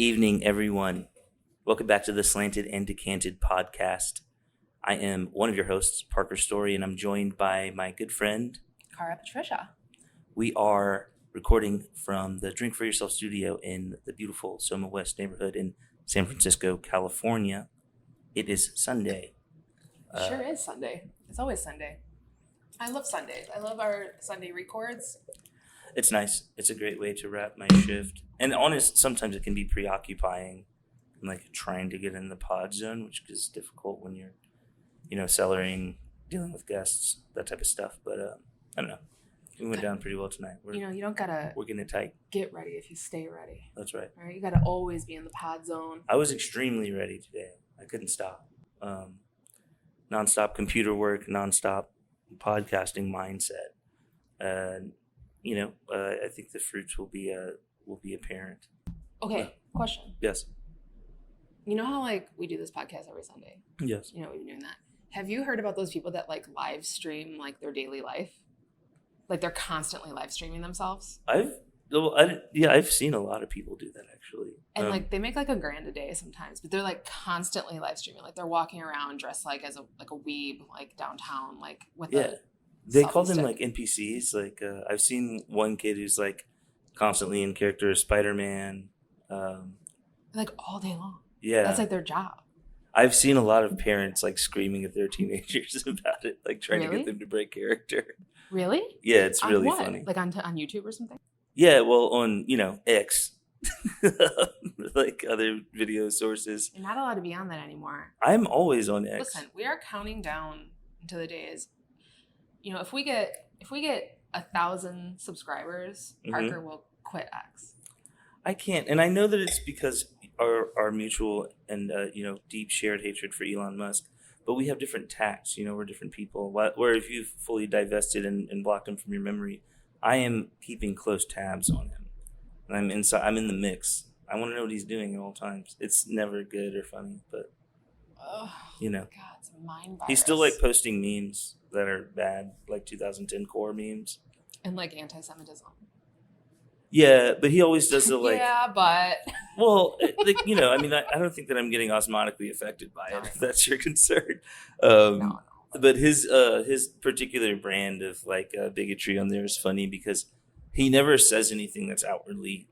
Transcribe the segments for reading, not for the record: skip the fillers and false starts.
evening, everyone. Welcome back to the Slanted and Decanted podcast. I am one of your hosts, Parker Story, and I'm joined by my good friend, Cara Patricia. We are recording from the Drink for Yourself studio in the beautiful SoMa West neighborhood in San Francisco, California. It is Sunday. It sure is Sunday. It's always Sunday. I love Sundays. I love our Sunday records. It's nice. It's a great way to wrap my shift. And honest, sometimes it can be preoccupying, like trying to get in the pod zone, which is difficult when you're, cellaring, dealing with guests, that type of stuff. But I don't know. We went down pretty well tonight. You don't gotta. We're getting it tight. Get ready if you stay ready. That's right. All right, you gotta always be in the pod zone. I was extremely ready today. I couldn't stop. Nonstop computer work, nonstop podcasting mindset. I think the fruits will be apparent. Okay, question. Yes. You know how we do this podcast every Sunday? Yes. We've been doing that. Have you heard about those people that live stream their daily life? They're constantly live streaming themselves? I've seen a lot of people do that actually. And they make $1,000 a day sometimes, but they're constantly live streaming. They're walking around dressed as a weeb downtown with a they call them NPCs. I've seen one kid who's constantly in character as Spider-Man. All day long. Yeah. That's their job. I've seen a lot of parents screaming at their teenagers about it, trying to get them to break character. Really? Yeah, it's really funny. On YouTube or something? Yeah, well, on, X. Other video sources. You're not allowed to be on that anymore. I'm always on X. Listen, we are counting down to the days. If we get 1,000 subscribers, Parker will quit X. I can't, and I know that it's because our mutual and deep shared hatred for Elon Musk, but we have different tacts. We're different people. Where if you've fully divested and blocked him from your memory, I am keeping close tabs on him, and I'm inside. I'm in the mix. I want to know what he's doing at all times. It's never good or funny, but God, it's a mind virus. He's still posting memes that are bad, 2010 core memes and anti-Semitism. Yeah, but he always does the yeah, but well, I don't think that I'm getting osmotically affected by it. If that's your concern. No. But his particular brand of bigotry on there is funny because he never says anything that's outwardly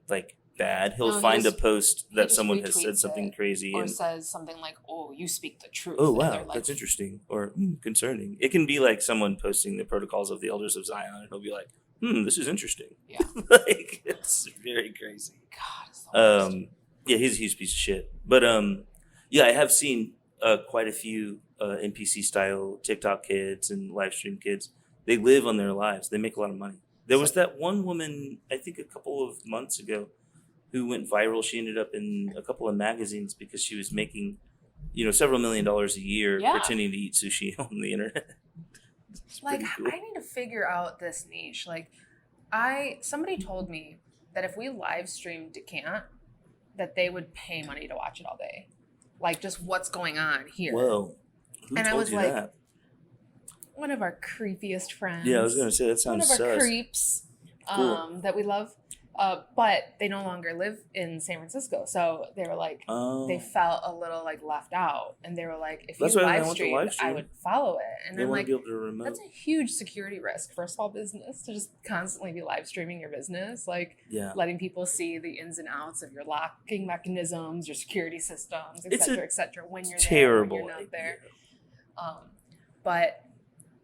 bad. He'll find a post that someone has said something crazy or says something "Oh, you speak the truth." Oh wow, that's interesting or concerning. It can be someone posting the protocols of the elders of Zion, and he'll be like, this is interesting. Yeah. It's very crazy. God. He's a huge piece of shit. But I have seen quite a few NPC style TikTok kids and live stream kids. They live on their lives. They make a lot of money. There was that one woman, I think a couple of months ago, who went viral. She ended up in a couple of magazines because she was making, several $1 million a year pretending to eat sushi on the internet. Cool. I need to figure out this niche. Somebody told me that if we live streamed Decant, that they would pay money to watch it all day. Just what's going on here. Whoa. Who and told I was you that? One of our creepiest friends. Yeah, I was going to say, that sounds sus. One of our creeps that we love. But they no longer live in San Francisco. So they were they felt a little left out. And they were if you live streamed, I would follow it. And they I'm want to be able to remote. That's a huge security risk for a small business to just constantly be live streaming your business. Letting people see the ins and outs of your locking mechanisms, your security systems, et cetera, when you're terrible there, when you're not there. But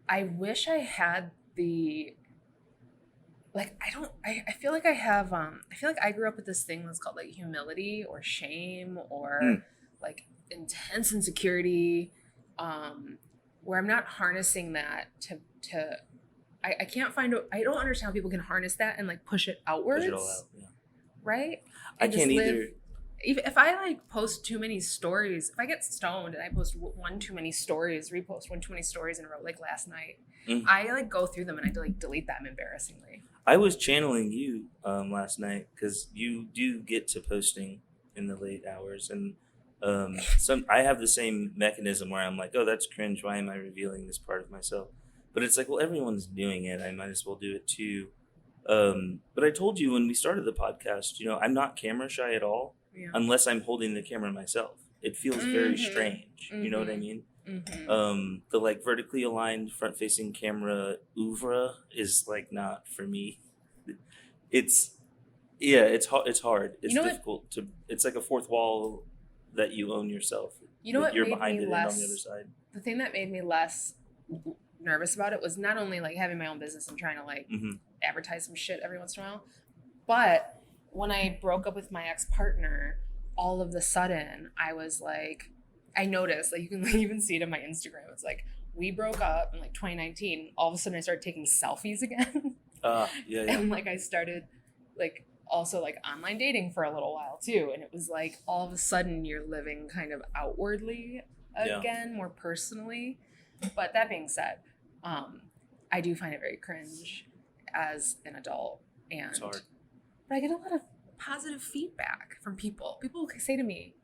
I wish I had the... I feel like I have, I feel like I grew up with this thing that's called humility or shame or intense insecurity, where I'm not harnessing that I can't find, I don't understand how people can harness that and push it outwards. Push it all out, yeah. Right? I can't either. If I post too many stories, if I get stoned and I post one too many stories, repost one too many stories in a row, last night, I go through them and I delete them embarrassingly. I was channeling you last night because you do get to posting in the late hours, and I have the same mechanism where I'm oh, that's cringe. Why am I revealing this part of myself? But it's well, everyone's doing it. I might as well do it too. But I told you when we started the podcast, I'm not camera shy at all. unless I'm holding the camera myself. It feels very strange. You know what I mean? The like vertically aligned front facing camera oeuvre is like not for me. It's hard. It's difficult to. It's like a fourth wall that you own yourself. You know what you're made behind me it less, and on the other side. The thing that made me less nervous about it was not only like having my own business and trying to like advertise some shit every once in a while, but when I broke up with my ex-partner, all of the sudden I was like, I noticed, like you can even see it on my Instagram. It's like we broke up in like 2019. All of a sudden I started taking selfies again. And like I started like also like online dating for a little while too. And it was like all of a sudden you're living kind of outwardly again, more personally. But that being said, I do find it very cringe as an adult. And it's hard. But I get a lot of positive feedback from people. People say to me,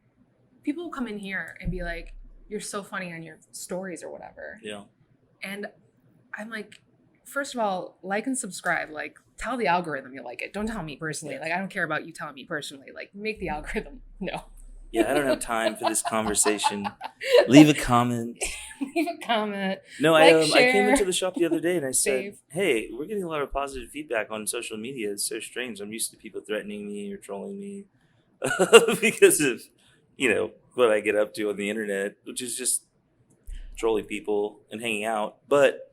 people will come in here and be like, you're so funny on your stories or whatever. Yeah. And I'm like, first of all, like and subscribe. Like, tell the algorithm you like it. Don't tell me personally. Like, I don't care about you telling me personally. Like, make the algorithm know. Yeah, I don't have time for this conversation. Leave a comment. Leave a comment. No, like, I share, came into the shop the other day and I said, save. hey, we're getting a lot of positive feedback on social media. It's so strange. I'm used to people threatening me or trolling me because of, what I get up to on the internet, which is just trolling people and hanging out. But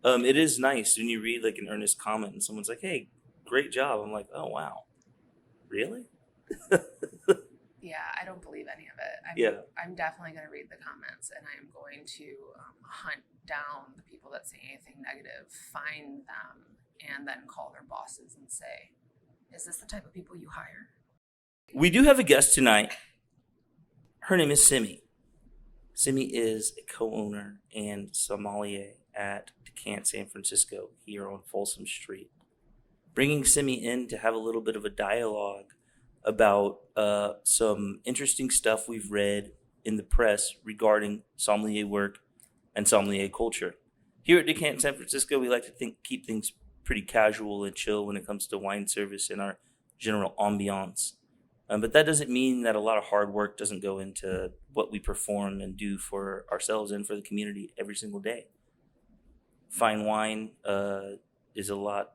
it is nice when you read like an earnest comment and someone's like, hey, great job. I'm like, oh, wow. Really? Yeah, I don't believe any of it. I'm definitely going to read the comments and I am going to hunt down the people that say anything negative, find them, and then call their bosses and say, is this the type of people you hire? We do have a guest tonight. Her name is Simi. Simi is a co-owner and sommelier at DECANT San Francisco here on Folsom Street. Bringing Simi in to have a little bit of a dialogue about some interesting stuff we've read in the press regarding sommelier work and sommelier culture. Here at DECANT San Francisco, we like to keep things pretty casual and chill when it comes to wine service and our general ambiance. But that doesn't mean that a lot of hard work doesn't go into what we perform and do for ourselves and for the community every single day. Fine wine is about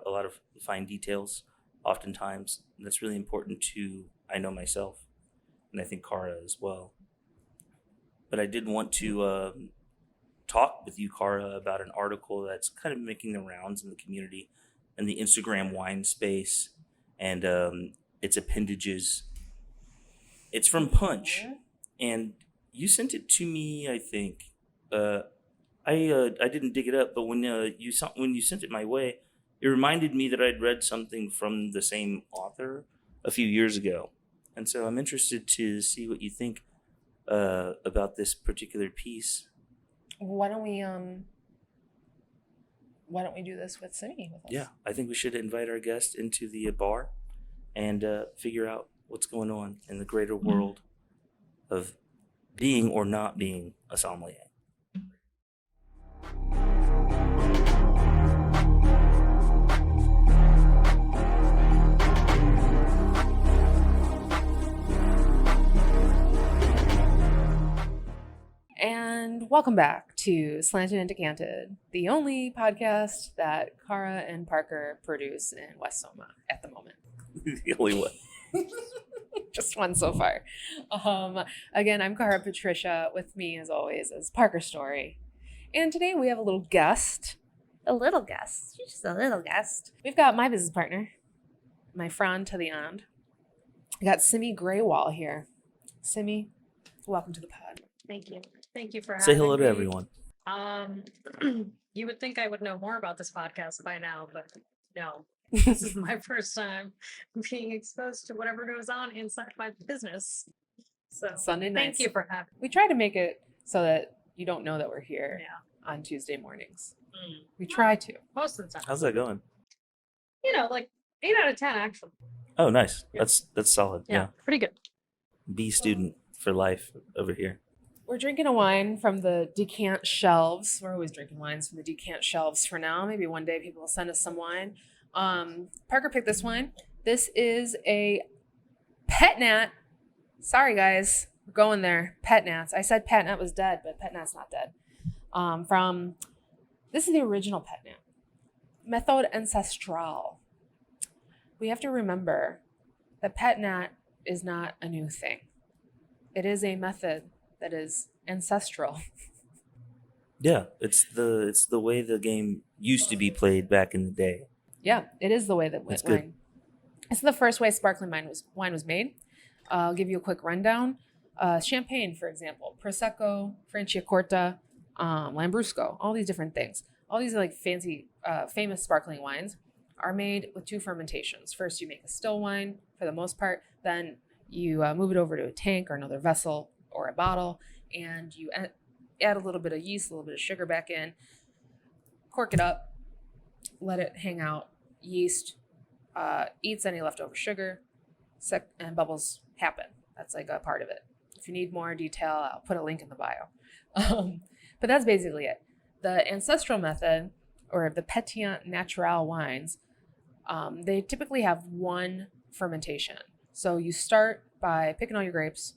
a lot of fine details. Oftentimes, and that's really important to, I know myself, and I think Cara as well. But I did want to talk with you, Cara, about an article that's kind of making the rounds in the community and the Instagram wine space and its appendages. It's from Punch, and you sent it to me, I think. I didn't dig it up, but when you sent it my way, it reminded me that I'd read something from the same author a few years ago. And so I'm interested to see what you think about this particular piece. Why don't we do this with Simi with us? Yeah, I think we should invite our guest into the bar and figure out what's going on in the greater world of being or not being a sommelier. And welcome back to Slanted and Decanted, the only podcast that Cara and Parker produce in West SoMa at the moment. The only one. Just one so far. Again, I'm Cara Patricia. With me, as always, is Parker Story. And today we have a little guest. A little guest. She's just a little guest. We've got my business partner, my friend to the end. We got Simi Grewal here. Simi, welcome to the pod. Thank you. Thank you for having me. Say hello to me. Everyone. You would think I would know more about this podcast by now, but no. This is my first time being exposed to whatever goes on inside my business. So Sunday nights. Thank you for having me. We try to make it so that you don't know that we're here on Tuesday mornings. We try to. Most of the time. How's that going? Like 8 out of 10 actually. Oh, nice. Yeah. That's solid. Yeah. Pretty good. B student for life over here. We're drinking a wine from the Decant shelves. We're always drinking wines from the Decant shelves for now. Maybe one day people will send us some wine. Parker picked this wine. This is a Pet Nat. Sorry, guys. We're going there. Pet Nats. I said Pet Nat was dead, but Pet Nat's not dead. This is the original Pet Nat. Methode Ancestrale. We have to remember that Pet Nat is not a new thing. It is a method that is ancestral. Yeah, it's the way the game used to be played back in the day. Yeah, it is the way that That's wine. good. It's the first way sparkling wine was made. I'll give you a quick rundown. Champagne, for example, Prosecco, Franciacorta, Lambrusco, all these different things. All these like fancy, famous sparkling wines are made with 2 fermentations. First, you make a still wine for the most part. Then you move it over to a tank or another vessel or a bottle, and you add a little bit of yeast, a little bit of sugar back in, cork it up, let it hang out. Yeast eats any leftover sugar, and bubbles happen. That's like a part of it. If you need more detail, I'll put a link in the bio. But that's basically it. The ancestral method, or the Pétillant Naturel wines, they typically have 1 fermentation. So you start by picking all your grapes,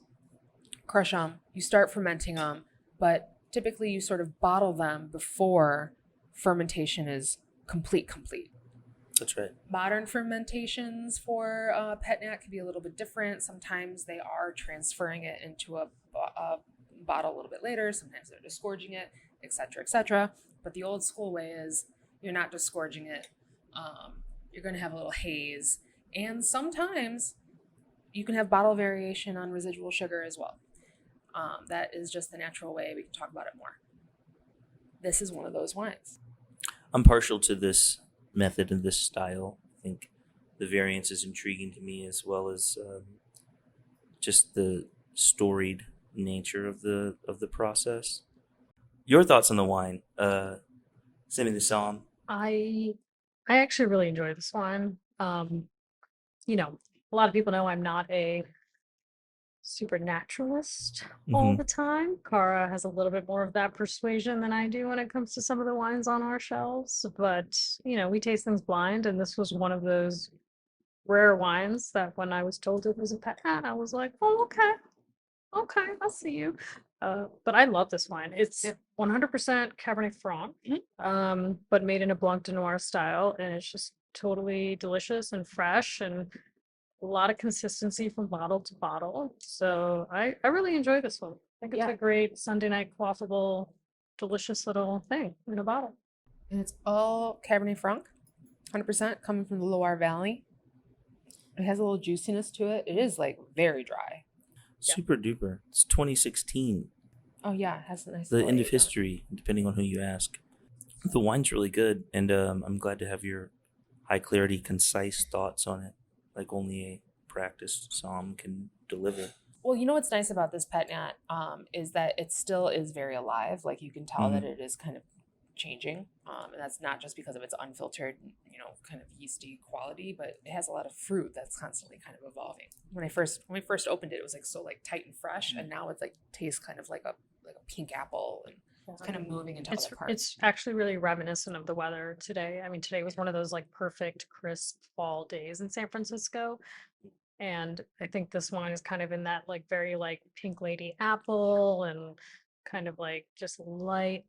crush them, you start fermenting them, but typically you sort of bottle them before fermentation is complete. That's right. Modern fermentations for Pet Nat can be a little bit different. Sometimes they are transferring it into a bottle a little bit later. Sometimes they're disgorging it, etc., etc. But the old school way is you're not disgorging it. You're going to have a little haze. And sometimes you can have bottle variation on residual sugar as well. That is just the natural way. We can talk about it more. This is one of those wines. I'm partial to this method and this style. I think the variance is intriguing to me, as well as just the storied nature of the process. Your thoughts on the wine, Simi the Somm? I actually really enjoy this wine. You know, a lot of people know I'm not a super naturalist all the time. Cara has a little bit more of that persuasion than I do when it comes to some of the wines on our shelves. But, you know, we taste things blind, and this was one of those rare wines that when I was told it was a Pet Nat, I was like, oh, okay, I'll see you. But I love this wine. It's 100% Cabernet Franc, but made in a Blanc de Noir style, and it's just totally delicious and fresh, and a lot of consistency from bottle to bottle. So I really enjoy this one. I think it's a great Sunday night quaffable, delicious little thing in a bottle. And it's all Cabernet Franc, 100% coming from the Loire Valley. It has a little juiciness to it. It is like very dry. Super duper. It's 2016. Oh yeah, it has a nice. The end of history, depending on who you ask. The wine's really good, and I'm glad to have your high clarity, concise thoughts on it, like only a practiced somm can deliver. Well, you know what's nice about this Pet Nat is that it still is very alive. Like you can tell that it is kind of changing, and that's not just because of its unfiltered, you know, kind of yeasty quality, but it has a lot of fruit that's constantly kind of evolving. When we first opened it, it was like so like tight and fresh, and now it's like tastes kind of like a pink apple, and it's kind of moving into other parts. It's actually really reminiscent of the weather today. I mean, today was one of those like perfect crisp fall days in San Francisco. And I think this wine is kind of in that like very like pink lady apple and kind of like just light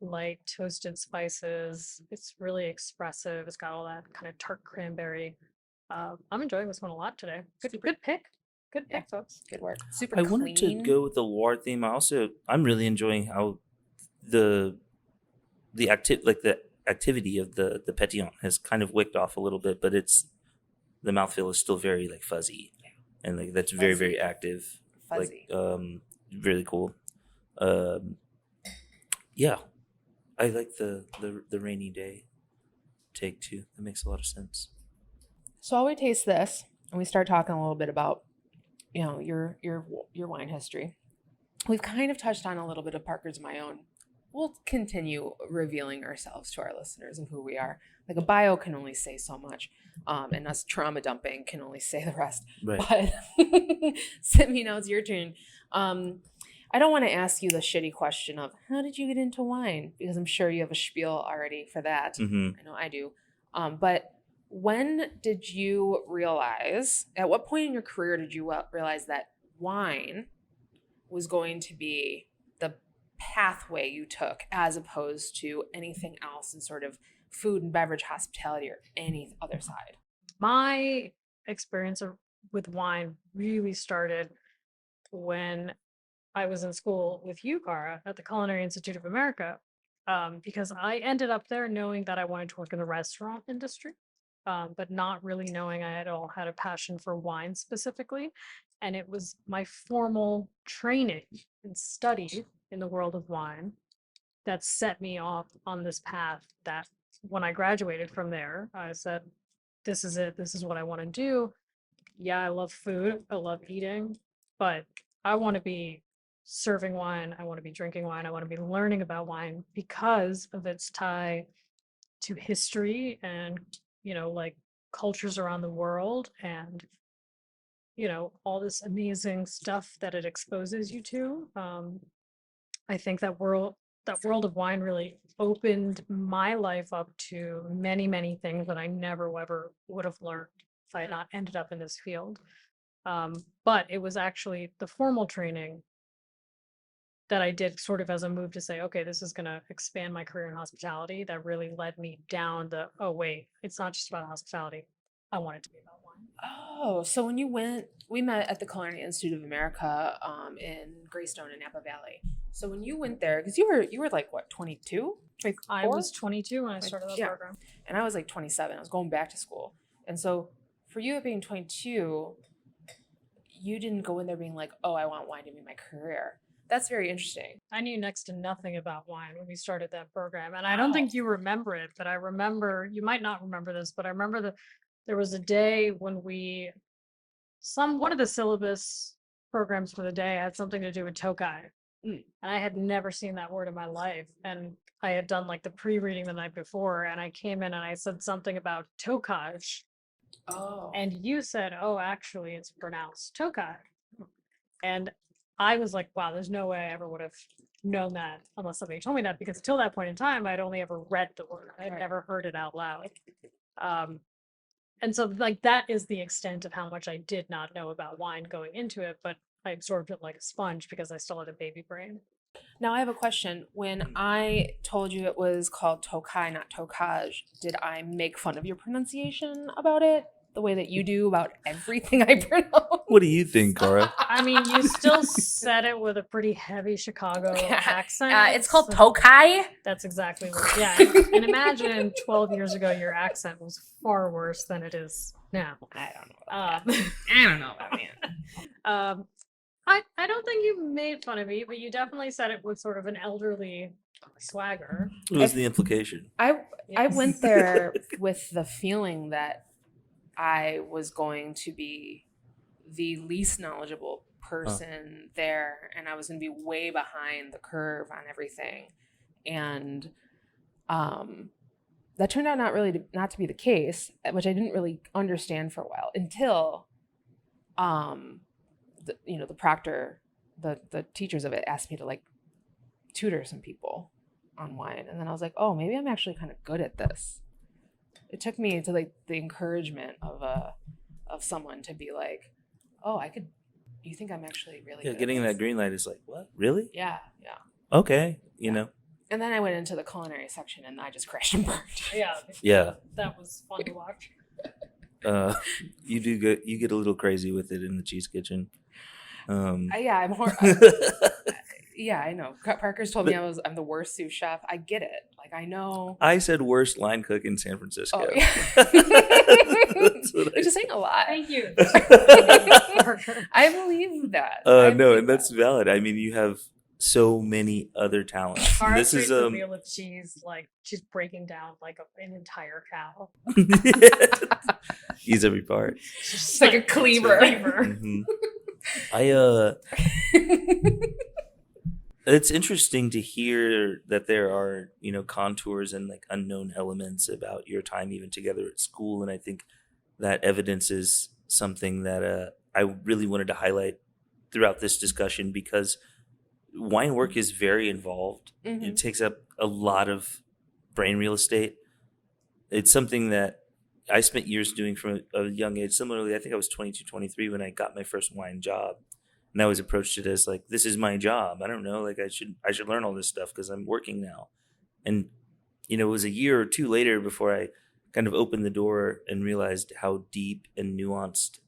toasted spices. It's really expressive. It's got all that kind of tart cranberry. I'm enjoying this one a lot today. Good pick. Good pick, folks. Good work. Super I clean. wanted to go with the Loire theme. I'm really enjoying how the activity of the Pétillant has kind of wicked off a little bit, but the mouthfeel is still very like fuzzy. And like that's very, very active. Fuzzy. Like really cool. Yeah. I like the rainy day take too. That makes a lot of sense. So while we taste this and we start talking a little bit about, you know, your wine history, we've kind of touched on a little bit of Parker's My Own. We'll continue revealing ourselves to our listeners and who we are. Like a bio can only say so much, and us trauma dumping can only say the rest. Right. But Simi, now it's your turn. I don't want to ask you the shitty question of how did you get into wine, because I'm sure you have a spiel already for that. Mm-hmm. I know I do. But when did you realize, at what point in your career did you realize that wine was going to be the pathway you took as opposed to anything else in sort of food and beverage hospitality or any other side? My experience with wine really started when I was in school with you, Cara, at the Culinary Institute of America, because I ended up there knowing that I wanted to work in the restaurant industry, but not really knowing I at all had a passion for wine specifically. And it was my formal training and study in the world of wine that set me off on this path that when I graduated from there, I said, this is it. This is what I want to do. Yeah, I love food. I love eating, but I want to be serving wine. I want to be drinking wine. I want to be learning about wine because of its tie to history and, like cultures around the world and, all this amazing stuff that it exposes you to. I think that world of wine really opened my life up to many, many things that I never ever would have learned if I had not ended up in this field. But it was actually the formal training that I did sort of as a move to say, okay, this is going to expand my career in hospitality, that really led me down oh, wait, it's not just about hospitality. I want it to be about wine. Oh, so when you went, we met at the Culinary Institute of America in Greystone in Napa Valley. So when you went there, because you were like, what, 22? 24? I was 22 when I started that program. And I was like 27. I was going back to school. And so for you being 22, you didn't go in there being like, oh, I want wine to be my career. That's very interesting. I knew next to nothing about wine when we started that program. And I don't think you remember it, but I remember, you might not remember this, but I remember there was a day when one of the syllabus programs for the day had something to do with Tokai. And I had never seen that word in my life. And I had done like the pre-reading the night before, and I came in and I said something about Tokaj. Oh. And you said, oh, actually, it's pronounced Tokai. And I was like, wow, there's no way I ever would have known that unless somebody told me that, because till that point in time, I'd only ever read the word. I'd never heard it out loud. And so like that is the extent of how much I did not know about wine going into it, but I absorbed it like a sponge because I still had a baby brain. Now I have a question. When I told you it was called Tokai, not Tokaj, did I make fun of your pronunciation about it? The way that you do about everything I pronounce? What do you think, Cara? I mean, you still said it with a pretty heavy Chicago accent. It's called Tokai. That's exactly what, yeah. And imagine 12 years ago, your accent was far worse than it is now. I don't know about that. I don't know about that. I don't think you made fun of me, but you definitely said it with sort of an elderly swagger. What was the implication? I went there with the feeling that I was going to be the least knowledgeable person there, and I was going to be way behind the curve on everything. And that turned out not to be the case, which I didn't really understand for a while until the proctor, the teachers of it asked me to like tutor some people on wine. And then I was like, oh, maybe I'm actually kind of good at this. It took me to like the encouragement of someone to be like, oh, you think I'm actually really good getting at that this? green light is like, what? Really? Yeah. Okay, you know. And then I went into the culinary section and I just crashed and burned. Yeah. That was fun to watch. You do good. You get a little crazy with it in the cheese kitchen. I'm yeah, I know. Parker's told me I'm the worst sous chef. I get it. Like, I know. I said worst line cook in San Francisco. Oh, yeah. Which is saying a lot. Thank you. I believe that. And that's valid. I mean, you have so many other talents. This is a wheel of cheese, like she's breaking down like an entire cow. Use every part. Just like a cleaver. Mm-hmm. It's interesting to hear that there are, contours and like unknown elements about your time even together at school. And I think that evidence is something that I really wanted to highlight throughout this discussion, because wine work is very involved. Mm-hmm. It takes up a lot of brain real estate. It's something that I spent years doing from a young age. Similarly, I think I was 22, 23 when I got my first wine job. And I always approached it as like, this is my job. I don't know, like I should learn all this stuff because I'm working now. And, it was a year or two later before I kind of opened the door and realized how deep and nuanced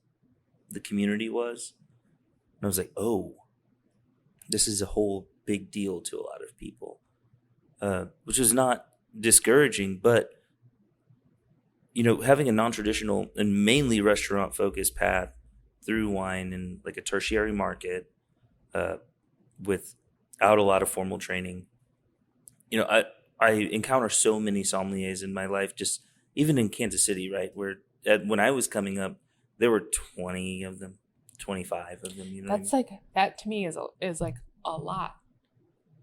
the community was. And I was like, oh, this is a whole big deal to a lot of people, which is not discouraging, but, having a non-traditional and mainly restaurant-focused path through wine and like a tertiary market without a lot of formal training, I encounter so many sommeliers in my life, just even in Kansas City, right? Where when I was coming up, there were 20 of them, 25 of them. That's like, that to me is like a lot.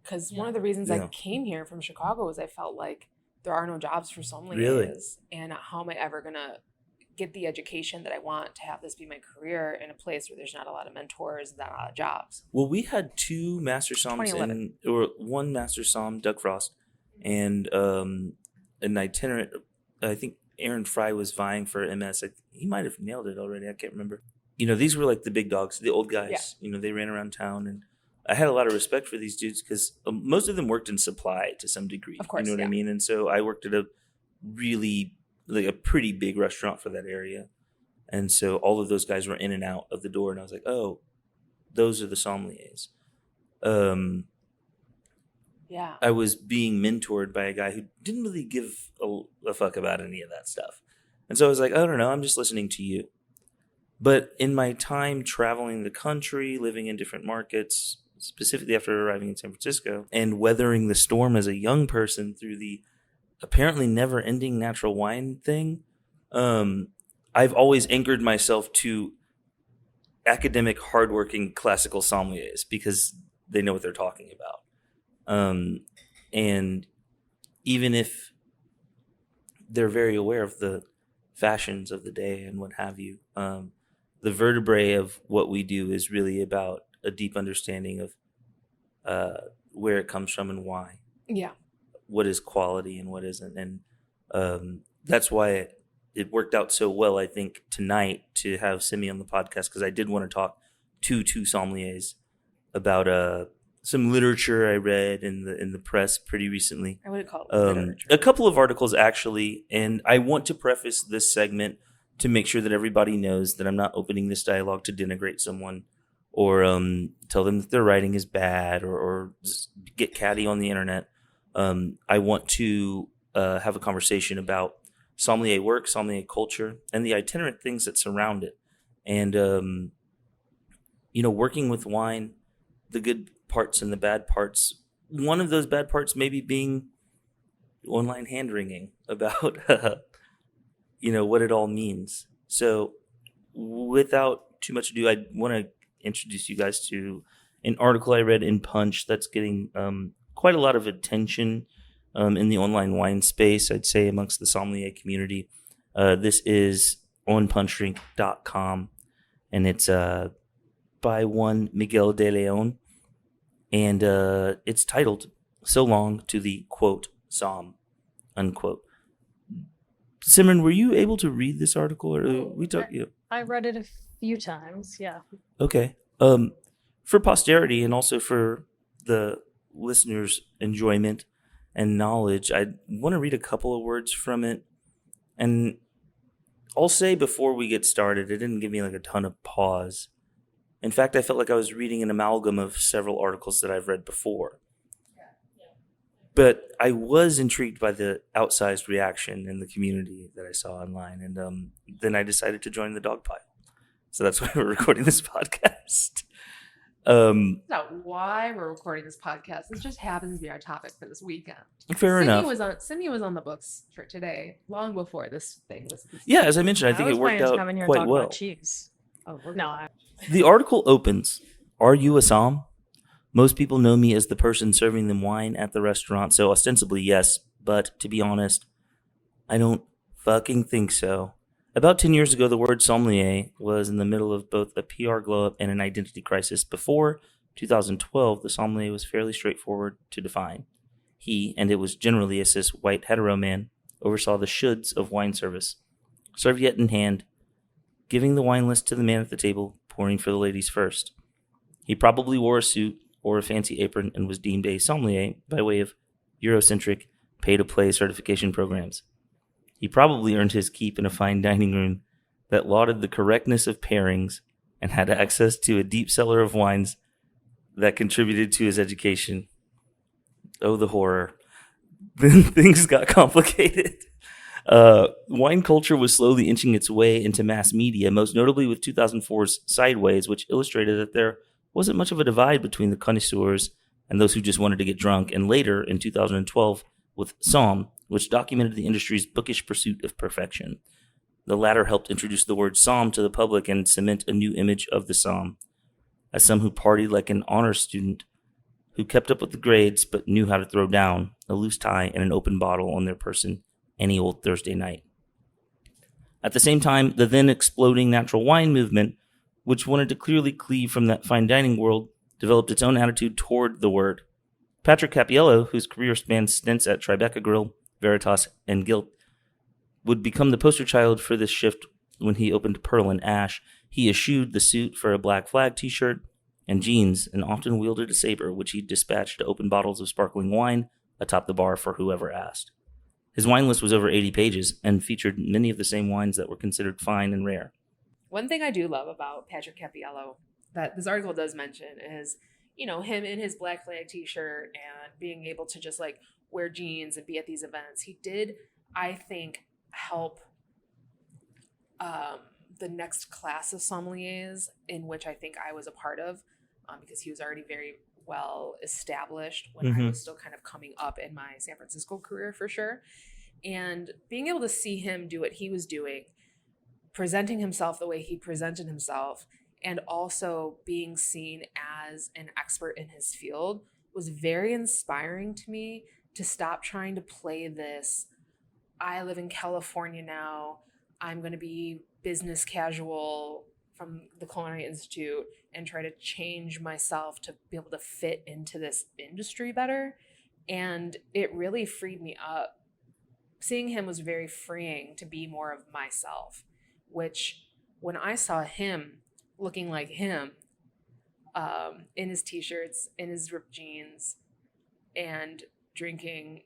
Because one of the reasons I came here from Chicago was I felt like there are no jobs for sommeliers. Really? And how am I ever going to get the education that I want to have this be my career in a place where there's not a lot of mentors and not a lot of jobs? Well, we had two master somms or one master somm, Doug Frost, and an itinerant. I think Aaron Fry was vying for MS. He might have nailed it already. I can't remember. These were like the big dogs, the old guys. Yeah. They ran around town, and I had a lot of respect for these dudes because most of them worked in supply to some degree. Of course, what I mean? And so I worked at a pretty big restaurant for that area. And so all of those guys were in and out of the door, and I was like, oh, those are the sommeliers. Yeah. I was being mentored by a guy who didn't really give a fuck about any of that stuff. And so I was like, I don't know, I'm just listening to you. But in my time traveling the country, living in different markets, specifically after arriving in San Francisco, and weathering the storm as a young person through the apparently never-ending natural wine thing, I've always anchored myself to academic, hardworking, classical sommeliers because they know what they're talking about. And even if they're very aware of the fashions of the day and what have you, the vertebrae of what we do is really about a deep understanding of where it comes from and why. Yeah. What is quality and what isn't. And that's why it worked out so well, I think, tonight to have Simi on the podcast, because I did want to talk to two sommeliers about some literature I read in the press pretty recently. I would call it literature. A couple of articles, actually. And I want to preface this segment to make sure that everybody knows that I'm not opening this dialogue to denigrate someone or tell them that their writing is bad or just get catty on the internet. I want to have a conversation about sommelier work, sommelier culture, and the itinerant things that surround it. And, working with wine, the good parts and the bad parts. One of those bad parts maybe being online hand-wringing about, what it all means. So without too much ado, I want to introduce you guys to an article I read in Punch that's getting quite a lot of attention in the online wine space, I'd say, amongst the sommelier community. This is on PunchDrink.com, and it's by one Miguel de Leon, and it's titled "So Long to the Quote Somm," unquote. Simran, were you able to read this article, or we talked? I read it a few times. Yeah. Okay. For posterity and also for the listeners' enjoyment and knowledge, I want to read a couple of words from it. And I'll say before we get started, it didn't give me like a ton of pause. In fact, I felt like I was reading an amalgam of several articles that I've read before. But I was intrigued by the outsized reaction in the community that I saw online. And then I decided to join the dog pile. So that's why we're recording this podcast. That's not why we're recording this podcast. This just happens to be our topic for this weekend. Fair enough. Simi was on the books for today, long before this thing was. Yeah, as I mentioned, I think it worked out quite well. Cheese. Oh, no. The article opens, "Are you a somm? Most people know me as the person serving them wine at the restaurant, so ostensibly yes, but to be honest, I don't fucking think so. About 10 years ago, the word sommelier was in the middle of both a PR glow-up and an identity crisis. Before 2012, the sommelier was fairly straightforward to define. He, and it was generally a cis white hetero man, oversaw the shoulds of wine service. serviette in hand, giving the wine list to the man at the table, pouring for the ladies first. He probably wore a suit or a fancy apron and was deemed a sommelier by way of Eurocentric pay-to-play certification programs. He probably earned his keep in a fine dining room that lauded the correctness of pairings and had access to a deep cellar of wines that contributed to his education. Oh, the horror. Then things got complicated. Wine culture was slowly inching its way into mass media, most notably with 2004's Sideways, which illustrated that there wasn't much of a divide between the connoisseurs and those who just wanted to get drunk, and later in 2012 with Somm, which documented the industry's bookish pursuit of perfection. The latter helped introduce the word Somm to the public and cement a new image of the Somm, as some who partied like an honor student, who kept up with the grades but knew how to throw down a loose tie and an open bottle on their person any old Thursday night. At the same time, the then exploding natural wine movement, which wanted to clearly cleave from that fine dining world, developed its own attitude toward the word. Patrick Cappiello, whose career spanned stints at Tribeca Grill, Veritas, and Gilt, would become the poster child for this shift when he opened Pearl and Ash. He eschewed the suit for a Black Flag t-shirt and jeans, and often wielded a saber, which he dispatched to open bottles of sparkling wine atop the bar for whoever asked. His wine list was over 80 pages and featured many of the same wines that were considered fine and rare. One thing I do love about Patrick Cappiello that this article does mention is, him in his Black Flag t-shirt and being able to just like wear jeans and be at these events. He did, I think, help the next class of sommeliers, in which I think I was a part of, because he was already very well established when I was still kind of coming up in my San Francisco career for sure. And being able to see him do what he was doing, presenting himself the way he presented himself, and also being seen as an expert in his field was very inspiring to me to stop trying to play this, I live in California now, I'm going to be business casual from the Culinary Institute and try to change myself to be able to fit into this industry better. And it really freed me up. Seeing him was very freeing to be more of myself, which when I saw him looking like him, in his t-shirts, in his ripped jeans, and drinking,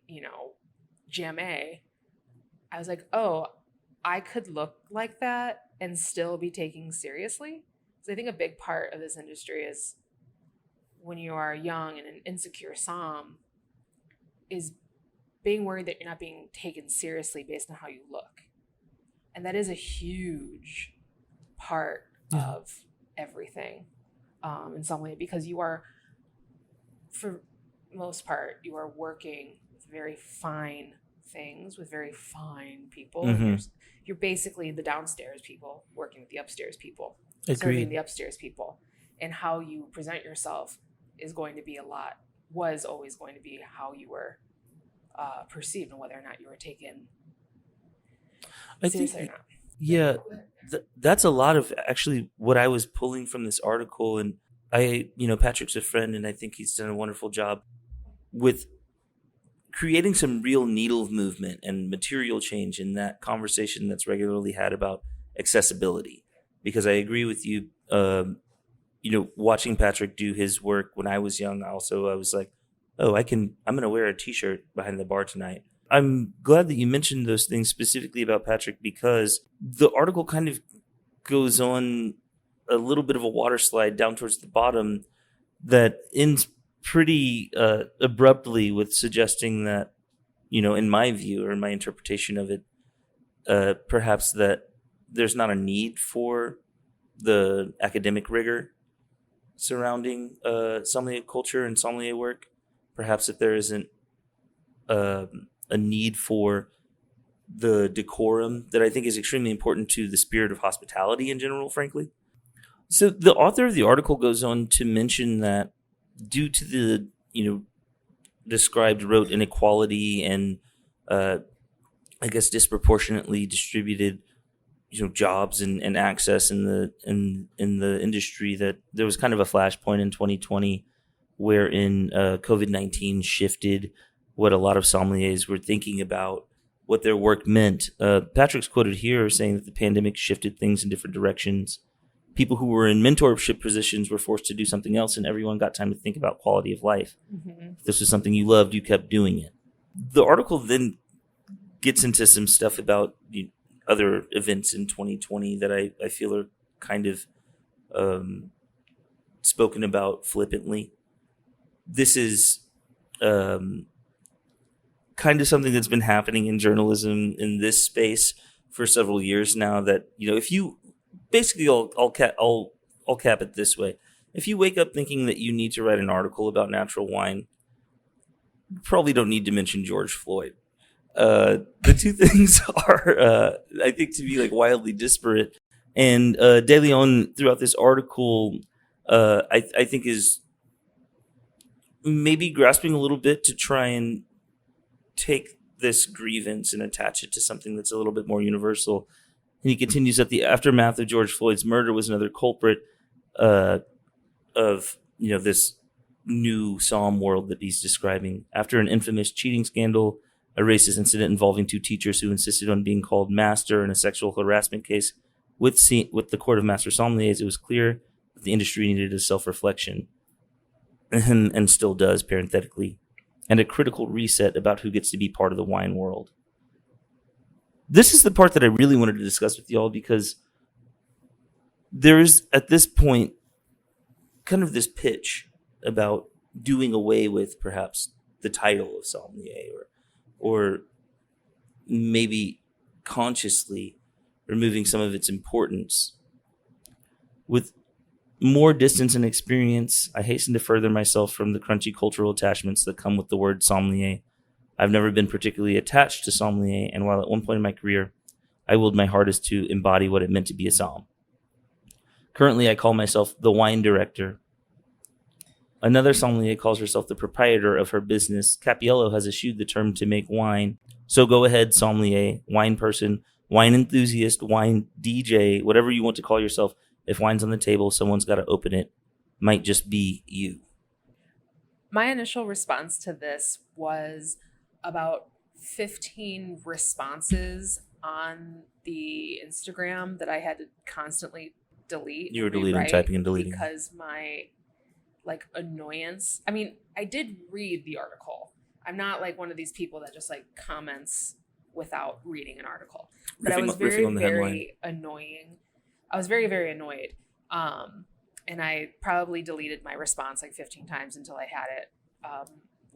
Jamé, I was like, oh, I could look like that and still be taken seriously. So I think a big part of this industry is, when you are young and an insecure somm, is being worried that you're not being taken seriously based on how you look. And that is a huge part of everything in some way, because you are, for most part, you are working with very fine things, with very fine people. You're basically the downstairs people working with the upstairs people, serving the upstairs people. And how you present yourself is going to be was always going to be how you were perceived, and whether or not you were taken seriously or not. Yeah, that's a lot of actually what I was pulling from this article. And Patrick's a friend, and I think he's done a wonderful job with creating some real needle movement and material change in that conversation that's regularly had about accessibility. Because I agree with you, watching Patrick do his work when I was young, I was like, oh, I'm going to wear a t-shirt behind the bar tonight. I'm glad that you mentioned those things specifically about Patrick, because the article kind of goes on a little bit of a water slide down towards the bottom that ends pretty abruptly with suggesting that, in my view or in my interpretation of it, perhaps that there's not a need for the academic rigor surrounding sommelier culture and sommelier work. Perhaps that there isn't a need for the decorum that I think is extremely important to the spirit of hospitality in general, frankly. So the author of the article goes on to mention that due to the, described rote inequality and, I guess, disproportionately distributed, jobs and access in the industry, that there was kind of a flashpoint in 2020 wherein COVID-19 shifted what a lot of sommeliers were thinking about what their work meant. Patrick's quoted here saying that the pandemic shifted things in different directions. People who were in mentorship positions were forced to do something else, and everyone got time to think about quality of life. Mm-hmm. If this was something you loved, you kept doing it. The article then gets into some stuff about other events in 2020 that I feel are kind of spoken about flippantly. This is kind of something that's been happening in journalism in this space for several years now, that, if you basically, I'll cap it this way. If you wake up thinking that you need to write an article about natural wine, you probably don't need to mention George Floyd. The two things are, I think, to be like wildly disparate. And De Leon, throughout this article, I think is maybe grasping a little bit to try and take this grievance and attach it to something that's a little bit more universal. And he continues that the aftermath of George Floyd's murder was another culprit of this new Somm world that he's describing. After an infamous cheating scandal, a racist incident involving two teachers who insisted on being called master, in a sexual harassment case with the Court of Master Sommeliers, it was clear that the industry needed a self-reflection, and still does, parenthetically, and a critical reset about who gets to be part of the wine world. This is the part that I really wanted to discuss with y'all, because there is, at this point, kind of this pitch about doing away with perhaps the title of sommelier, or maybe consciously removing some of its importance. With more distance and experience, I hasten to further myself from the crunchy cultural attachments that come with the word sommelier. I've never been particularly attached to sommelier, and while at one point in my career, I willed my hardest to embody what it meant to be a somm. Currently, I call myself the wine director. Another sommelier calls herself the proprietor of her business. Cappiello has eschewed the term to make wine. So go ahead, sommelier, wine person, wine enthusiast, wine DJ, whatever you want to call yourself. If wine's on the table, someone's got to open it. Might just be you. My initial response to this was about 15 responses on the Instagram that I had to constantly delete. You were deleting, typing, and deleting. Because my annoyance. I mean, I did read the article. I'm not like one of these people that just comments without reading an article. But I was very, very annoying. I was very, very annoyed. And I probably deleted my response 15 times until I had it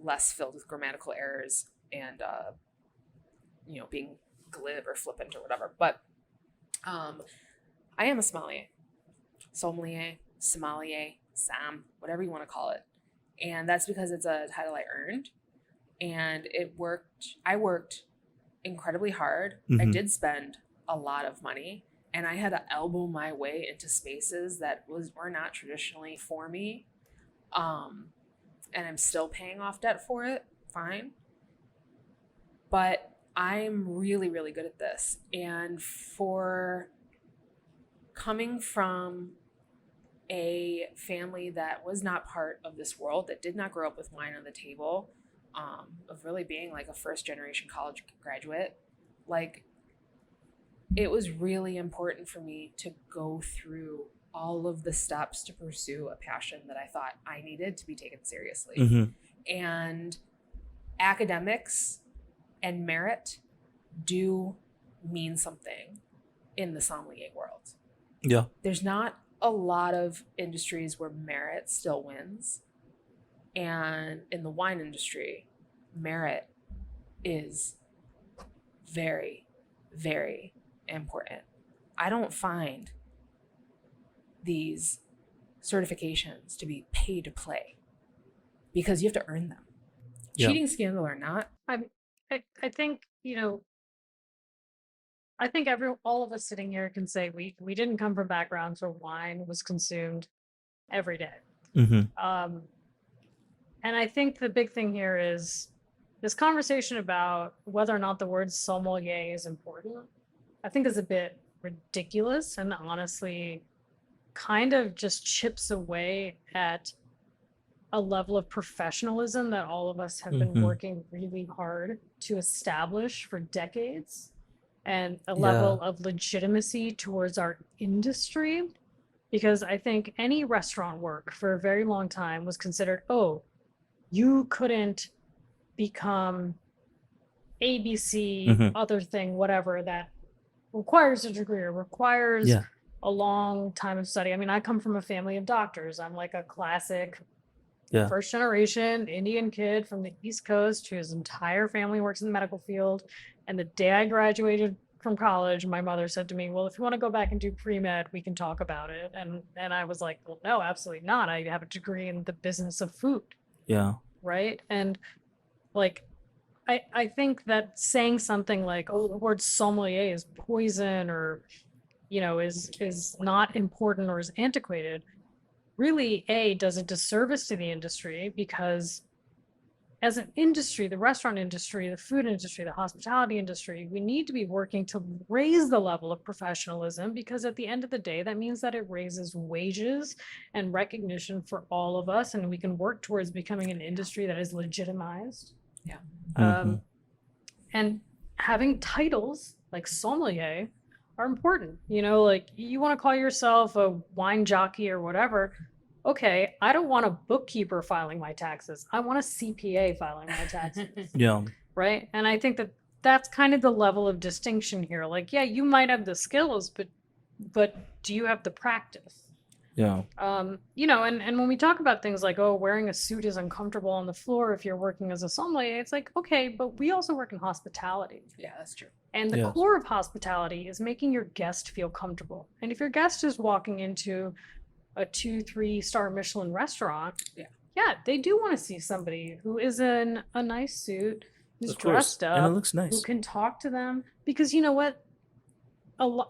less filled with grammatical errors and, being glib or flippant or whatever. But I am a sommelier, Somm, whatever you want to call it. And that's because it's a title I earned. And I worked incredibly hard. Mm-hmm. I did spend a lot of money. And I had to elbow my way into spaces that were not traditionally for me. And I'm still paying off debt for it. Fine. But I'm really, really good at this. And for coming from a family that was not part of this world, that did not grow up with wine on the table, of really being a first generation college graduate, it was really important for me to go through all of the steps to pursue a passion that I thought I needed to be taken seriously. Mm-hmm. And academics and merit do mean something in the sommelier world. Yeah. There's not a lot of industries where merit still wins. And in the wine industry, merit is very, very important. I don't find these certifications to be pay to play, because you have to earn them. Yeah. Cheating scandal or not. I think, I think all of us sitting here can say we didn't come from backgrounds where wine was consumed every day. Mm-hmm. And I think the big thing here is this conversation about whether or not the word sommelier is important, I think is a bit ridiculous, and honestly kind of just chips away at a level of professionalism that all of us have been working really hard to establish for decades, and a level of legitimacy towards our industry. Because I think any restaurant work for a very long time was considered, oh, you couldn't become ABC, other thing, whatever, that requires a degree or requires a long time of study. I mean, I come from a family of doctors. I'm like a classic first generation Indian kid from the East Coast whose entire family works in the medical field. And the day I graduated from college, my mother said to me, well, if you want to go back and do pre-med, we can talk about it. And I was like, well, no, absolutely not. I have a degree in the business of food. Yeah. Right. And like, I think that saying something like, oh, the word sommelier is poison, or, you know, is not important or is antiquated, really, does a disservice to the industry, because as an industry, the restaurant industry, the food industry, the hospitality industry, we need to be working to raise the level of professionalism, because at the end of the day, that means that it raises wages and recognition for all of us, and we can work towards becoming an industry that is legitimized. And having titles like sommelier are important. You know, like, you want to call yourself a wine jockey or whatever. Okay, I don't want a bookkeeper filing my taxes. I want a CPA filing my taxes. Right? And I think that that's kind of the level of distinction here. Like, yeah, you might have the skills, but do you have the practice? You know, and when we talk about things like, oh, wearing a suit is uncomfortable on the floor if you're working as a sommelier, it's like, okay, but we also work in hospitality. Yeah, that's true. And the core of hospitality is making your guest feel comfortable. And if your guest is walking into a 2-3 star Michelin restaurant, they do want to see somebody who is in a nice suit, who's dressed up, and it looks nice, who can talk to them. Because you know what?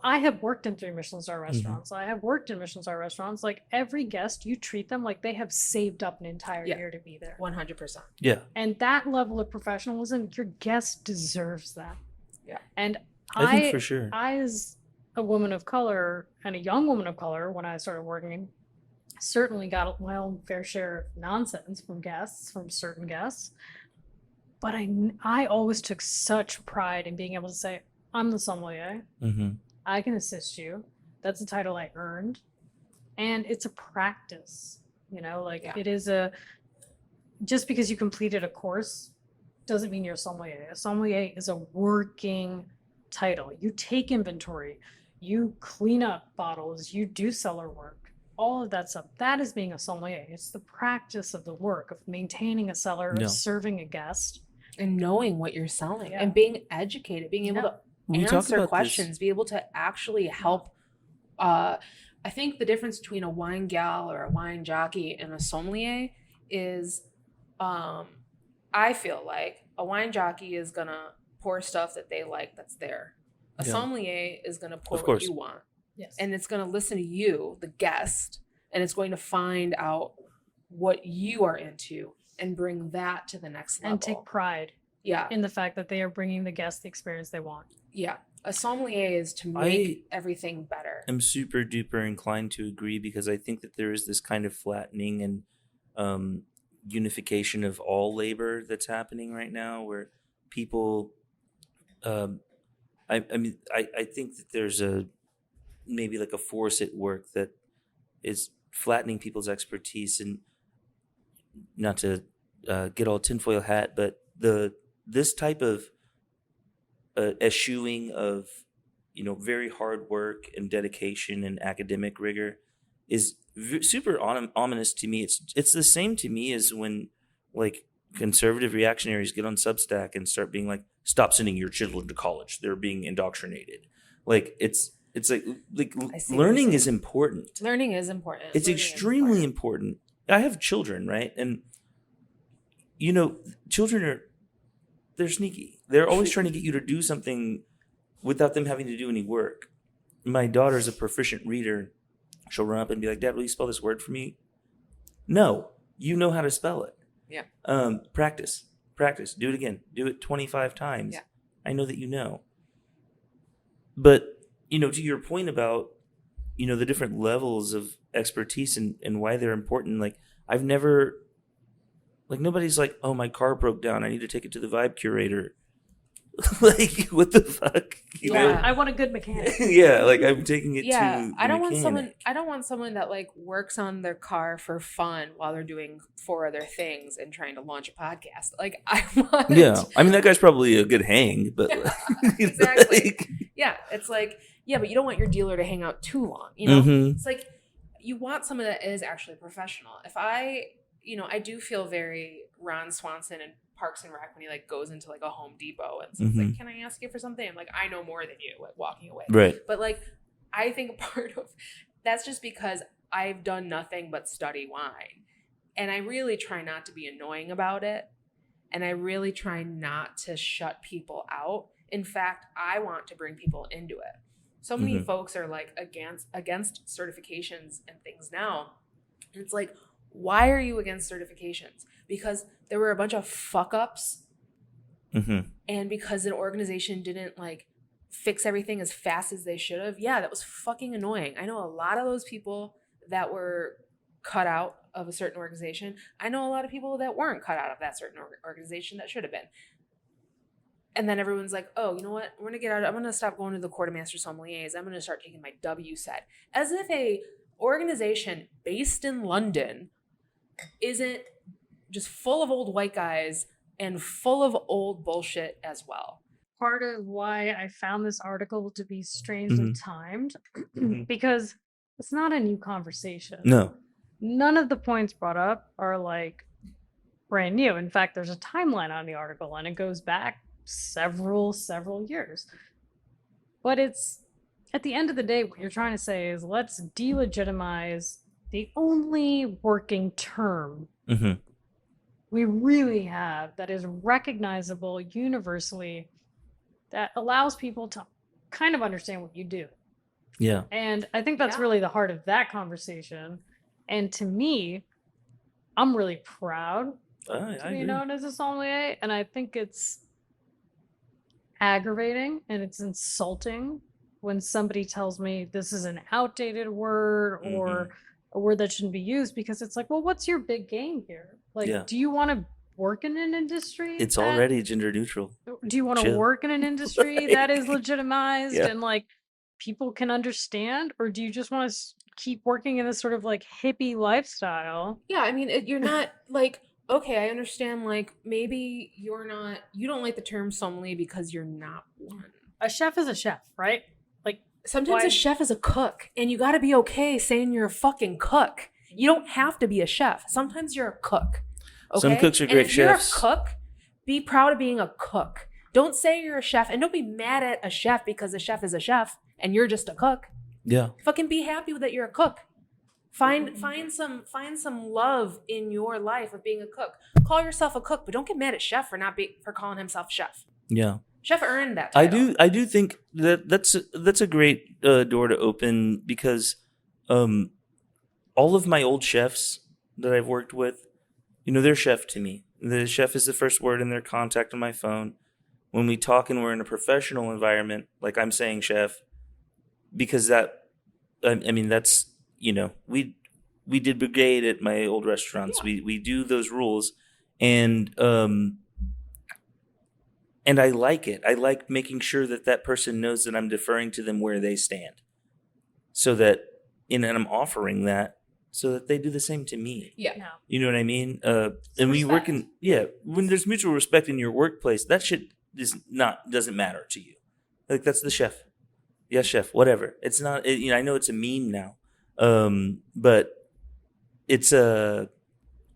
I have worked in 3 Michelin star restaurants. I have worked in Michelin star restaurants. Like, every guest, you treat them like they have saved up an entire year to be there. 100%. Yeah. And that level of professionalism, your guest deserves that. Yeah. And I think for sure. I, as a woman of color and a young woman of color, when I started working, certainly got my own fair share of nonsense from certain guests. But I always took such pride in being able to say, I'm the sommelier. I can assist you. That's a title I earned. And it's a practice, you know, like it is just because you completed a course doesn't mean you're a sommelier. A sommelier is a working title. You take inventory, you clean up bottles, you do cellar work, all of that stuff. That is being a sommelier. It's the practice of the work of maintaining a cellar, of serving a guest. And knowing what you're selling and being educated, being able to answer questions, be able to actually help. I think the difference between a wine gal or a wine jockey and a sommelier is, I feel like a wine jockey is gonna pour stuff that they like that's there. A sommelier is gonna pour what you want. Yes. And it's gonna listen to you, the guest, and it's going to find out what you are into and bring that to the next level. And take pride in the fact that they are bringing the guest the experience they want. Yeah. A sommelier is to make everything better. I'm super duper inclined to agree, because I think that there is this kind of flattening and unification of all labor that's happening right now, where people, I mean, I think that there's maybe like a force at work that is flattening people's expertise, and not to get all tinfoil hat, but this type of eschewing of, you know, very hard work and dedication and academic rigor is super ominous to me. It's the same to me as when, like, conservative reactionaries get on Substack and start being like, stop sending your children to college, they're being indoctrinated. Like, it's like learning is important. Learning is important. It's extremely important. I have children, right? And, you know, children they're sneaky. They're always trying to get you to do something without them having to do any work. My daughter's a proficient reader. She'll run up and be like, Dad, will you spell this word for me? No, you know how to spell it. Yeah. Practice. Do it again. Do it 25 times. Yeah. I know that you know. But, you know, to your point about, you know, the different levels of expertise and why they're important, like, I've never Like nobody's like, oh, my car broke down. I need to take it to the vibe curator. Like what the fuck? You know? I want a good mechanic. Yeah, like I'm taking it to Yeah, the I don't want mechanic. someone that like works on their car for fun while they're doing 4 other things and trying to launch a podcast. Like I want. Yeah, I mean that guy's probably a good hang, but Exactly. like, Yeah, it's like, yeah, but you don't want your dealer to hang out too long. You know, Mhm. it's like you want someone that is actually professional. If I do feel very Ron Swanson and Parks and Rec when he like goes into like a Home Depot and says like, "Can I ask you for something?" I'm like, I know more than you, like walking away. right. But like, I think part of that's just because I've done nothing but study wine, and I really try not to be annoying about it, and I really try not to shut people out. In fact, I want to bring people into it. So many folks are like against certifications and things now. And it's like, why are you against certifications? Because there were a bunch of fuck ups, and because an organization didn't like fix everything as fast as they should have. Yeah, that was fucking annoying. I know a lot of those people that were cut out of a certain organization. I know a lot of people that weren't cut out of that certain organization that should have been. And then everyone's like, oh, you know what? We're going to get out. I'm going to stop going to the quartermaster sommeliers. I'm going to start taking my W set. As if a organization based in London isn't just full of old white guys and full of old bullshit as well. Part of why I found this article to be strangely timed, because it's not a new conversation. No. None of the points brought up are like brand new. In fact, there's a timeline on the article and it goes back several years. But it's at the end of the day, what you're trying to say is let's delegitimize the only working term we really have that is recognizable universally, that allows people to kind of understand what you do. Yeah. And I think that's really the heart of that conversation. And to me, I'm really proud to be known as a sommelier. And I think it's aggravating and it's insulting when somebody tells me this is an outdated word or a word that shouldn't be used, because it's like, well, what's your big game here? Like, do you want to work in an industry? It's already gender neutral. Do you want to work in an industry that is legitimized and like people can understand? Or do you just want to keep working in this sort of like hippie lifestyle? Yeah, I mean, you're not like, okay, I understand, like, maybe you don't like the term sommelier because you're not one. A chef is a chef, right? Like, sometimes a chef is a cook, and you gotta be okay saying you're a fucking cook. You don't have to be a chef. Sometimes you're a cook. Okay? Some cooks are great chefs. If you're a cook, be proud of being a cook. Don't say you're a chef, and don't be mad at a chef because a chef is a chef and you're just a cook. Yeah. Fucking be happy that you're a cook. Find some love in your life of being a cook. Call yourself a cook, but don't get mad at chef for calling himself chef. Yeah. Chef earned that title. I do think that's a great door to open, because all of my old chefs that I've worked with, they're chef to me. The chef is the first word in their contact on my phone. When we talk and we're in a professional environment, like I'm saying chef, because that's, we did brigade at my old restaurants. Yeah. We do those rules, and I like it. I like making sure that person knows that I'm deferring to them where they stand, so that, and I'm offering that so that they do the same to me. Yeah. You know what I mean? And when you work when there's mutual respect in your workplace, that shit doesn't matter to you. Like, that's the chef. Yes, chef, whatever. It's not, I know it's a meme now. But it's a...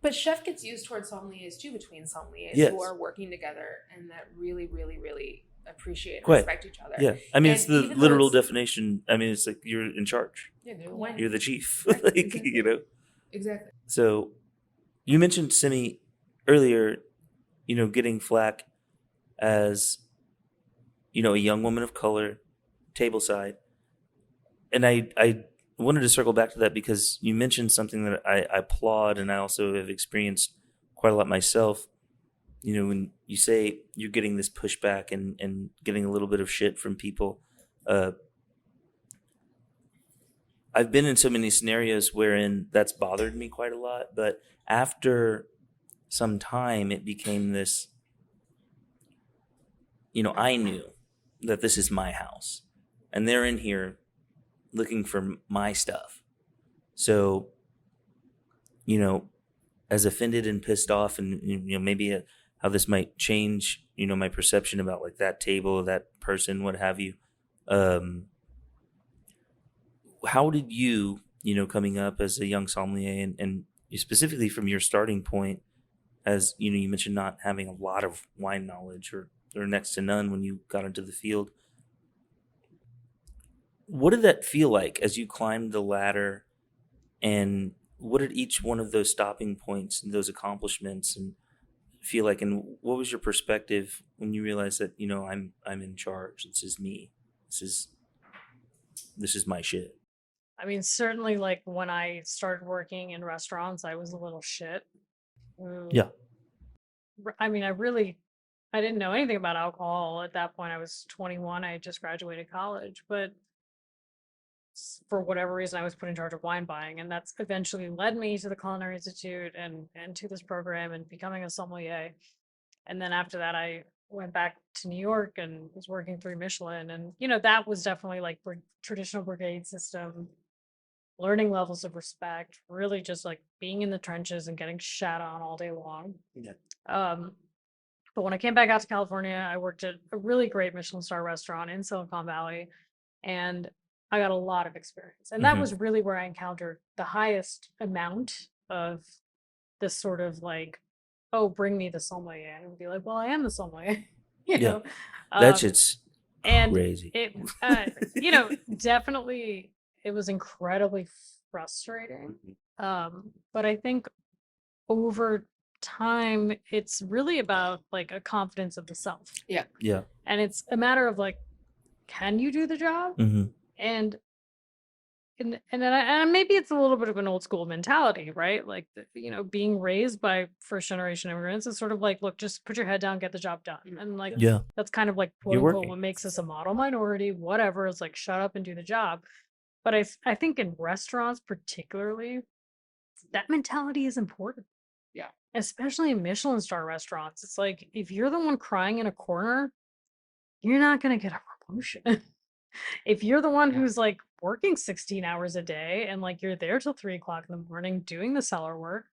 But chef gets used towards sommeliers too, between sommeliers who are working together and that really, really, really appreciate and respect each other. Yeah. I mean, it's the literal definition. I mean, it's like you're in charge. Yeah, you're the chief. Exactly. Exactly. So you mentioned Simi earlier, getting flack as, a young woman of color, tableside. And I wanted to circle back to that because you mentioned something that I applaud, and I also have experienced quite a lot myself. When you say you're getting this pushback and getting a little bit of shit from people, I've been in so many scenarios wherein that's bothered me quite a lot. But after some time, it became this, you know, I knew that this is my house and they're in here looking for my stuff. So, you know, as offended and pissed off, and, you know, maybe how this might change, you know, my perception about like that table, that person, what have you. How did you, you know, coming up as a young sommelier, and specifically from your starting point, as you know, you mentioned not having a lot of wine knowledge or next to none when you got into the field. What did that feel like as you climbed the ladder, and what did each one of those stopping points and those accomplishments and feel like, and what was your perspective when you realized that, you know, I'm in charge. This is me. This is my shit. I mean, certainly, like when I started working in restaurants, I was a little shit. Yeah. I mean, I didn't know anything about alcohol at that point. I was 21. I had just graduated college, but for whatever reason, I was put in charge of wine buying, and that's eventually led me to the Culinary Institute and to this program and becoming a sommelier. And then after that, I went back to New York and was working through Michelin, and you know that was definitely like traditional brigade system, learning levels of respect, really just like being in the trenches and getting shat on all day long. Yeah. But when I came back out to California, I worked at a really great Michelin star restaurant in Silicon Valley, and I got a lot of experience. And that was really where I encountered the highest amount of this sort of like, oh, bring me the sommelier. And I would be like, well, I am the sommelier. you know? That shit's and crazy. It, you know, definitely it was incredibly frustrating. But I think over time, it's really about like a confidence of the self. Yeah. Yeah. And it's a matter of like, can you do the job? And maybe it's a little bit of an old school mentality, right? Like, you know, being raised by first generation immigrants is sort of like, look, just put your head down, get the job done. And like, that's kind of like, quote unquote, what makes us a model minority, whatever. It's like, shut up and do the job. But I think in restaurants, particularly, that mentality is important. Yeah. Especially in Michelin star restaurants. It's like, if you're the one crying in a corner, you're not going to get a promotion. If you're the one who's like working 16 hours a day and like you're there till 3 o'clock in the morning doing the cellar work,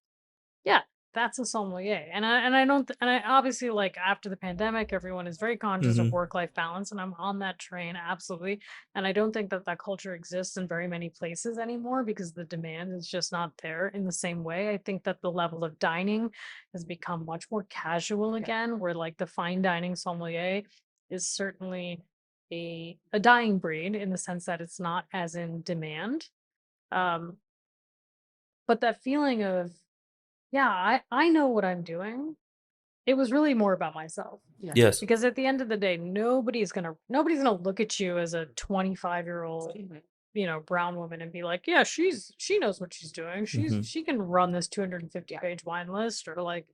yeah, that's a sommelier. And I obviously, like, after the pandemic, everyone is very conscious of work-life balance, and I'm on that train, absolutely. And I don't think that culture exists in very many places anymore because the demand is just not there in the same way. I think that the level of dining has become much more casual again, where like the fine dining sommelier is certainly a dying breed in the sense that it's not as in demand. But that feeling of, yeah, I know what I'm doing. It was really more about myself. Yes. Because at the end of the day, nobody's gonna look at you as a 25-year-old, you know, brown woman and be like, yeah, she knows what she's doing. She can run this 250-page wine list, or like,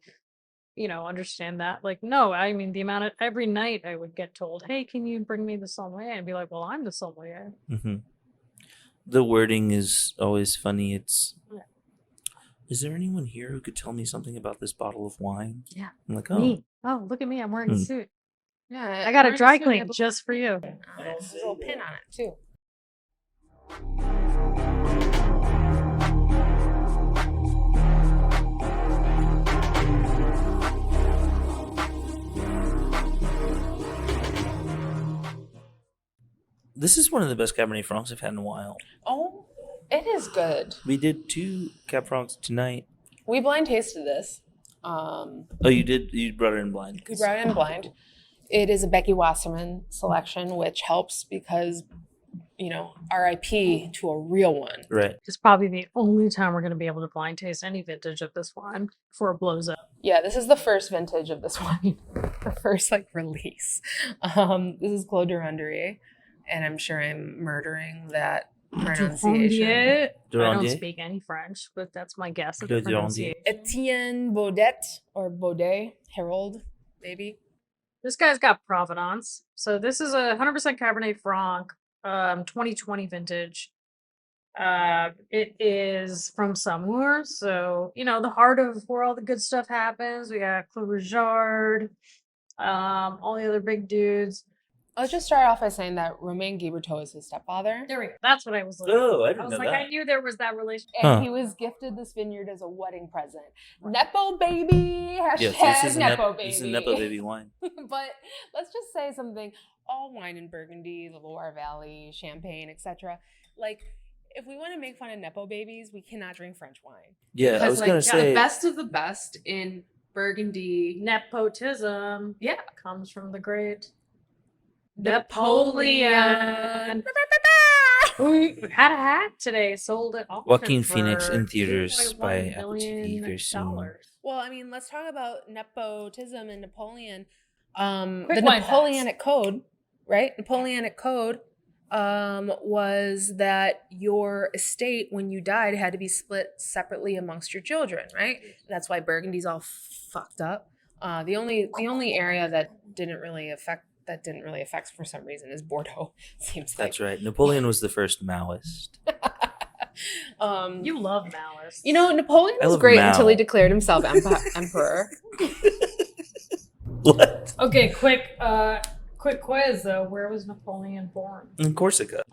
you know, understand that. Like, no, I mean, the amount of every night I would get told, hey, can you bring me the sommelier? And be like, well, I'm the sommelier. The wording is always funny. It's, is there anyone here who could tell me something about this bottle of wine? Yeah. I'm like, oh. Me. Oh, look at me. I'm wearing a suit. Yeah. I got a dry clean just for you. There's a little pin on it too. This is one of the best Cabernet Francs I've had in a while. Oh, it is good. We did 2 Cab Francs tonight. We blind tasted this. Oh, you did? You brought it in blind? We brought it in blind. It is a Becky Wasserman selection, which helps because, you know, RIP to a real one. Right. It's probably the only time we're going to be able to blind taste any vintage of this wine before it blows up. Yeah, this is the first vintage of this wine. The first, like, release. This is Clos de Rondurier, and I'm sure I'm murdering that pronunciation. I don't speak any French, but that's my guess at the pronunciation. Etienne Baudet, or Baudet, Harold, maybe. This guy's got provenance. So this is a 100% Cabernet Franc, 2020 vintage. It is from Saumur, so the heart of where all the good stuff happens. We got Clos Rougeard, all the other big dudes. Let's just start off by saying that Romain Guiberteau is his stepfather. There we go. That's what I was looking Oh, I for. didn't I was know like, I that. knew there was that relationship. And Huh. he was gifted this vineyard as a wedding present. Nepo baby. Hashtag Yes, this is Nepo baby. This is a Nepo baby wine. But let's just say something. All wine in Burgundy, the Loire Valley, Champagne, etc. Like, if we want to make fun of Nepo babies, we cannot drink French wine. Yeah, I Because, was like, gonna the say. best of the best in Burgundy. Nepotism Yeah. comes from the great Napoleon. We had a hat today, sold it auction Joaquin for Phoenix in theaters by $2.1 Apple TV very soon. million. Well, I mean, let's talk about nepotism and Napoleon. Quick The wine Napoleonic Code, right? Napoleonic Code was that your estate, when you died, had to be split separately amongst your children, right? That's why Burgundy's all fucked up. The only area that didn't really affect for some reason is Bordeaux. Seems like. That's right. Napoleon was the first Maoist. You love malice. Napoleon I was love great Mao. until he declared himself emperor. What? Okay, quick quiz though. Where was Napoleon born? In Corsica.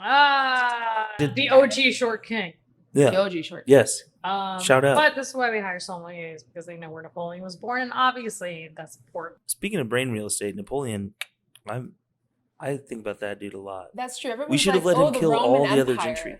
The OG short king. Yeah. The OG short. Yes. Shout out. But this is why we hire sommeliers, because they know where Napoleon was born, and obviously that's important. Speaking of brain real estate, Napoleon, I think about that dude a lot. That's true. Everyone's We should have like, let him the kill Roman all the other Empire. gentry.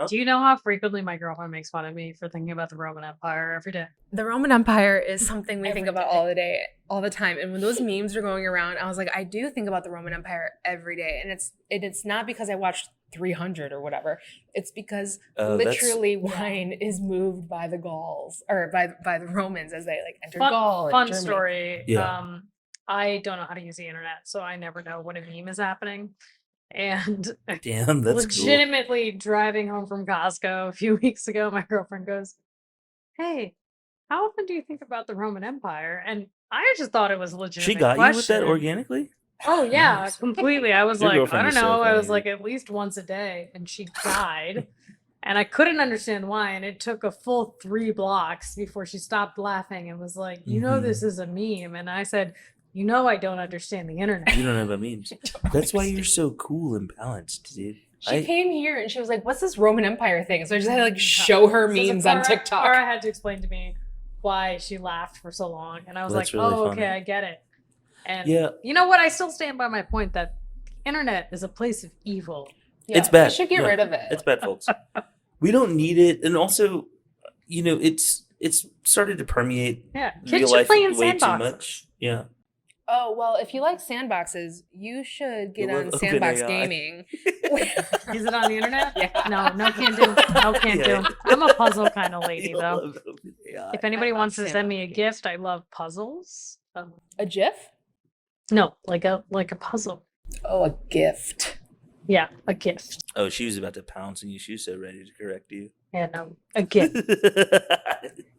Do you know how frequently my girlfriend makes fun of me for thinking about the Roman Empire every day? The Roman Empire is something we Every think about day. all the time. And when those memes are going around, I was like, I do think about the Roman Empire every day. And it's not because I watched 300 or whatever. It's because literally wine is moved by the Gauls or by the Romans as they like enter Gaul. and Fun Germany. story. Yeah. I don't know how to use the internet, so I never know when a meme is happening. And Damn, that's cool. legitimately driving home from Costco a few weeks ago, my girlfriend goes, "Hey, how often do you think about the Roman Empire?" And I just thought it was a legitimate She got question. you with that organically? Oh yeah, Nice. completely. I was Your like, I girlfriend don't is so know. I was funny. like at least once a day, and she died. And I couldn't understand why, and it took a full 3 blocks before she stopped laughing and was like, this is a meme. And I said, I don't understand the internet. You don't know about memes. That's why you're so cool and balanced, dude. She came here and she was like, what's this Roman Empire thing? So I just had to like show her memes on TikTok. Cara had to explain to me why she laughed for so long. And I was That's like, really oh, funny. okay, I get it. And Yeah. you know what? I still stand by my point that the internet is a place of evil. Yeah, It's bad. We should get Yeah. rid of it. It's bad, folks. We don't need it. And also, it's started to permeate Yeah. real Kids should life play in way too sandboxes. much. Yeah. Oh, well, if you like sandboxes, you should get You on love Sandbox OpenAI. Gaming. Is it on the internet? Yeah. No, can't do. No, can't Yeah. do. I'm a puzzle kind of lady, You though. love OpenAI. If anybody love wants to send me a Sandbox gift, I love puzzles. A GIF? No, like a puzzle. Oh, a gift. Yeah, a gift. Oh, she was about to pounce on you. She was so ready to correct you. Yeah, no, a gift.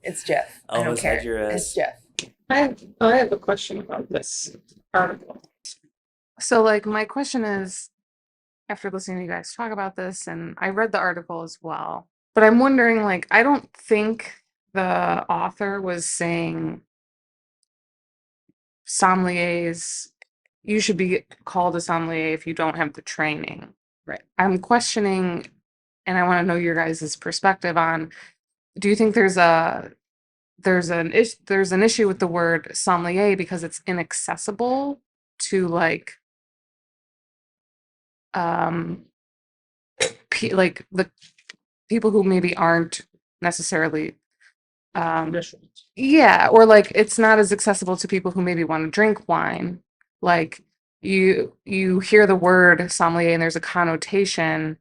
It's Jeff. I don't Almost care. had your ass. It's Jeff. I have a question about this article. So, like, my question is, after listening to you guys talk about this, and I read the article as well, but I'm wondering, like, I don't think the author was saying sommeliers, you should be called a sommelier if you don't have the training. Right. I'm questioning, and I want to know your guys' perspective on, do you think there's an issue with the word sommelier because it's inaccessible to like like the people who maybe aren't necessarily yeah, or like it's not as accessible to people who maybe want to drink wine. Like you hear the word sommelier and there's a connotation,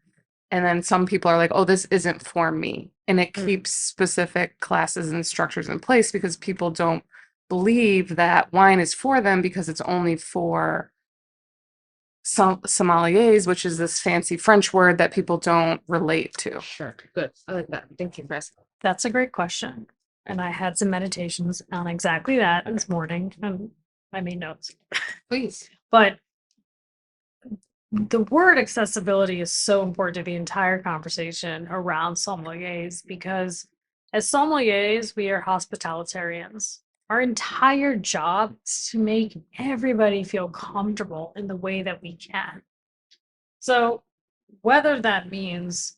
and then some people are like, oh, this isn't for me. And it keeps specific classes and structures in place because people don't believe that wine is for them because it's only for sommeliers, which is this fancy French word that people don't relate to. Sure. Good. I like that. Thank you, Chris. That's a great question. And I had some meditations on exactly that this morning, and I made notes. Please. But the word accessibility is so important to the entire conversation around sommeliers because as sommeliers, we are hospitalitarians. Our entire job is to make everybody feel comfortable in the way that we can. So whether that means,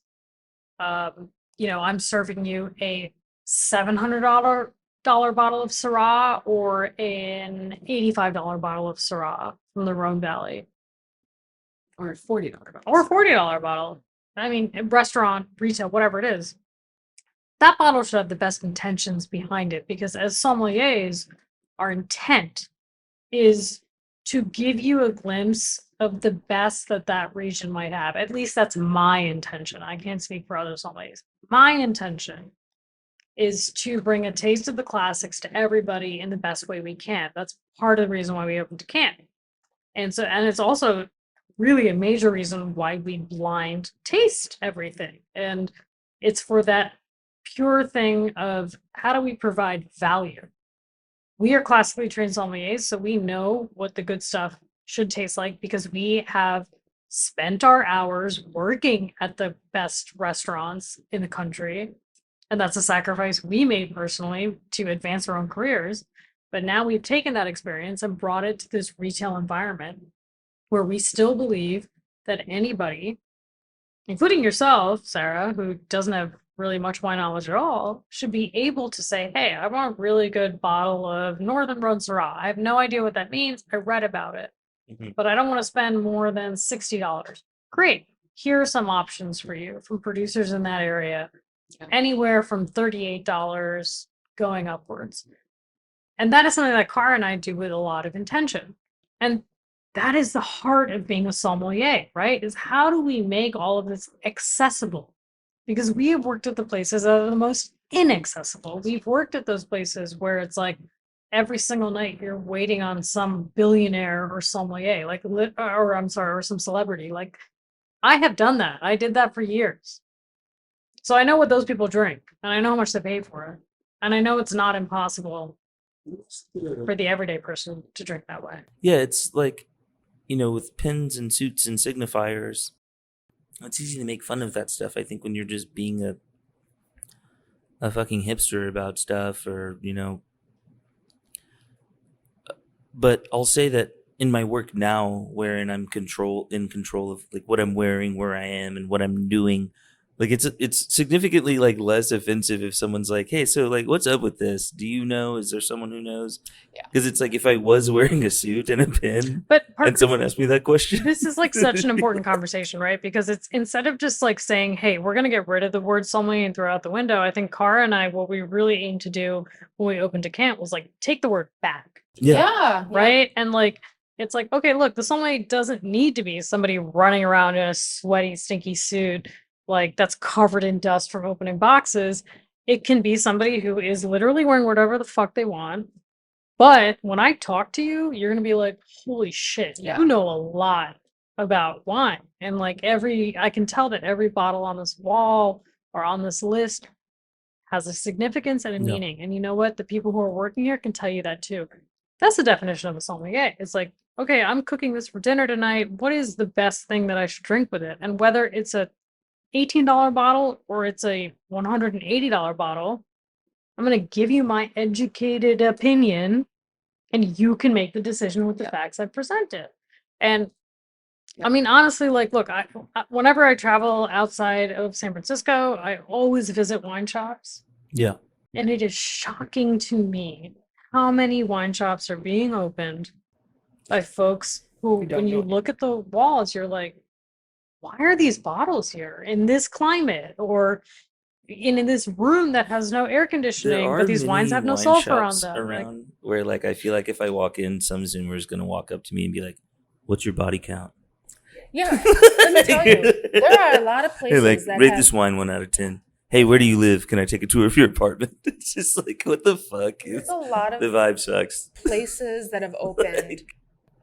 I'm serving you a $700 bottle of Syrah or an $85 bottle of Syrah from the Rhone Valley. Or $40 bottle. Or $40 bottle. I mean, restaurant, retail, whatever it is. That bottle should have the best intentions behind it because as sommeliers, our intent is to give you a glimpse of the best that that region might have. At least that's my intention. I can't speak for other sommeliers. My intention is to bring a taste of the classics to everybody in the best way we can. That's part of the reason why we opened Decant. And it's also really a major reason why we blind taste everything. And it's for that pure thing of how do we provide value? We are classically trained sommeliers, so we know what the good stuff should taste like because we have spent our hours working at the best restaurants in the country. And that's a sacrifice we made personally to advance our own careers. But now we've taken that experience and brought it to this retail environment where we still believe that anybody, including yourself, Sarah, who doesn't have really much wine knowledge at all, should be able to say, hey, I want a really good bottle of Northern Rhone Syrah. I have no idea what that means. I read about it, but I don't want to spend more than $60. Great. Here are some options for you from producers in that area, anywhere from $38 going upwards. And that is something that Cara and I do with a lot of intention. And that is the heart of being a sommelier, right? Is how do we make all of this accessible? Because we have worked at the places that are the most inaccessible. We've worked at those places where it's like every single night you're waiting on some billionaire or sommelier, or some celebrity. Like I have done that. I did that for years. So I know what those people drink and I know how much they pay for it. And I know it's not impossible for the everyday person to drink that way. Yeah, it's like, with pins and suits and signifiers, it's easy to make fun of that stuff. I think when you're just being a fucking hipster about stuff but I'll say that in my work now, wherein I'm in control of like what I'm wearing, where I am and what I'm doing, like it's significantly like less offensive if someone's like, hey, so like what's up with this? Do you know? Is there someone who knows? Yeah. Because it's like if I was wearing a suit and a pin and someone asked me that question. This is like such an important conversation, right? Because it's instead of just like saying, hey, we're going to get rid of the word sommelier and throw it out the window, I think Cara and I, what we really aimed to do when we opened Decant was like take the word back. Yeah. Right? And like, it's like, okay, look, the sommelier doesn't need to be somebody running around in a sweaty, stinky suit like that's covered in dust from opening boxes. It can be somebody who is literally wearing whatever the fuck they want. But when I talk to you, you're going to be like, holy shit, you know a lot about wine. And like I can tell that every bottle on this wall or on this list has a significance and a meaning. And you know what? The people who are working here can tell you that too. That's the definition of a sommelier. It's like, okay, I'm cooking this for dinner tonight. What is the best thing that I should drink with it? And whether it's a $18 bottle or it's a $180 bottle, I'm going to give you my educated opinion and you can make the decision with the facts I presented. And I mean, honestly, like, look, whenever I travel outside of San Francisco, I always visit wine shops. Yeah. And it is shocking to me how many wine shops are being opened by folks who, when you look at the walls, you're like, why are these bottles here in this climate or in this room that has no air conditioning, but these wines have no sulfur on them? Around where like I feel like if I walk in, some Zoomer is gonna walk up to me and be like, "What's your body count?" Yeah, let me tell you, there are a lot of places like, that rate have... this wine 1 out of 10. Hey, where do you live? Can I take a tour of your apartment? It's just like, what the fuck? There's a lot of the vibe sucks. Places that have opened,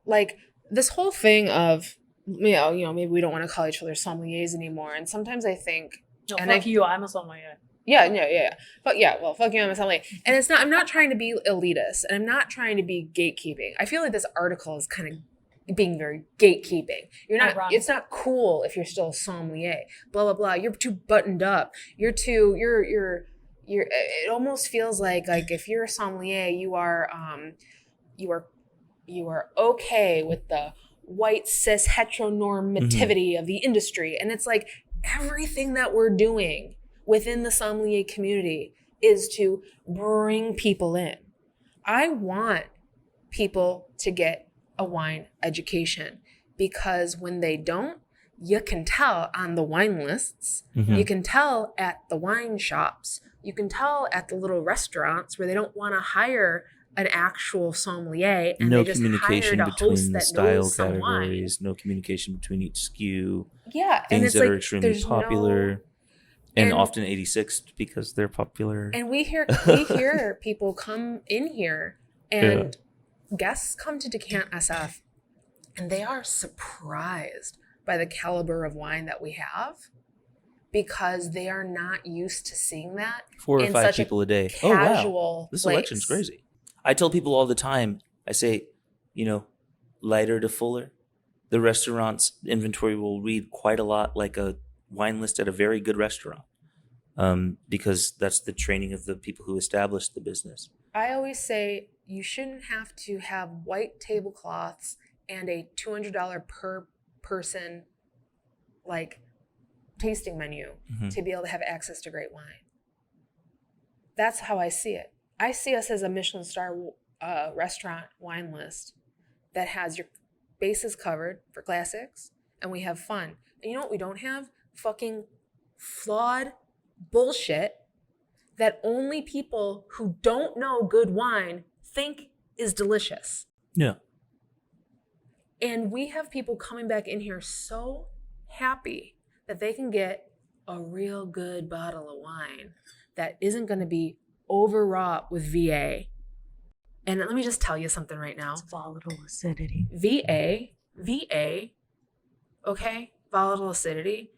like this whole thing of maybe we don't want to call each other sommeliers anymore. And sometimes I think, I'm a sommelier. Yeah. But well, fuck you, I'm a sommelier. And I'm not trying to be elitist and I'm not trying to be gatekeeping. I feel like this article is kind of being very gatekeeping. You're not. Ironic. It's not cool if you're still a sommelier. Blah blah blah. You're too buttoned up. You're too. You're. It almost feels like if you're a sommelier, you are okay with the white cis heteronormativity of the industry, and it's like everything that we're doing within the sommelier community is to bring people in. I want people to get a wine education, because when they don't, you can tell on the wine lists, you can tell at the wine shops, you can tell at the little restaurants where they don't want to hire an actual sommelier, and No they just communication hired a host between the that style knows some wine. categories, no communication between each SKU, Yeah, and things it's that like are extremely there's popular and- and often 86 because they're popular. And we hear people come in here, and guests come to DECANTsf, and they are surprised by the caliber of wine that we have, because they are not used to seeing that 4 or in 5 such people a day. casual This place. election's crazy. I tell people all the time, I say, lighter to fuller. The restaurant's inventory will read quite a lot like a wine list at a very good restaurant, because that's the training of the people who established the business. I always say you shouldn't have to have white tablecloths and a $200 per person tasting menu to be able to have access to great wine. That's how I see it. I see us as a Michelin star restaurant wine list that has your bases covered for classics, and we have fun. And you know what we don't have? Fucking flawed bullshit that only people who don't know good wine think is delicious. Yeah. And we have people coming back in here so happy that they can get a real good bottle of wine that isn't going to be overwrought with VA. And let me just tell you something right now. It's volatile acidity. VA, okay? Volatile acidity.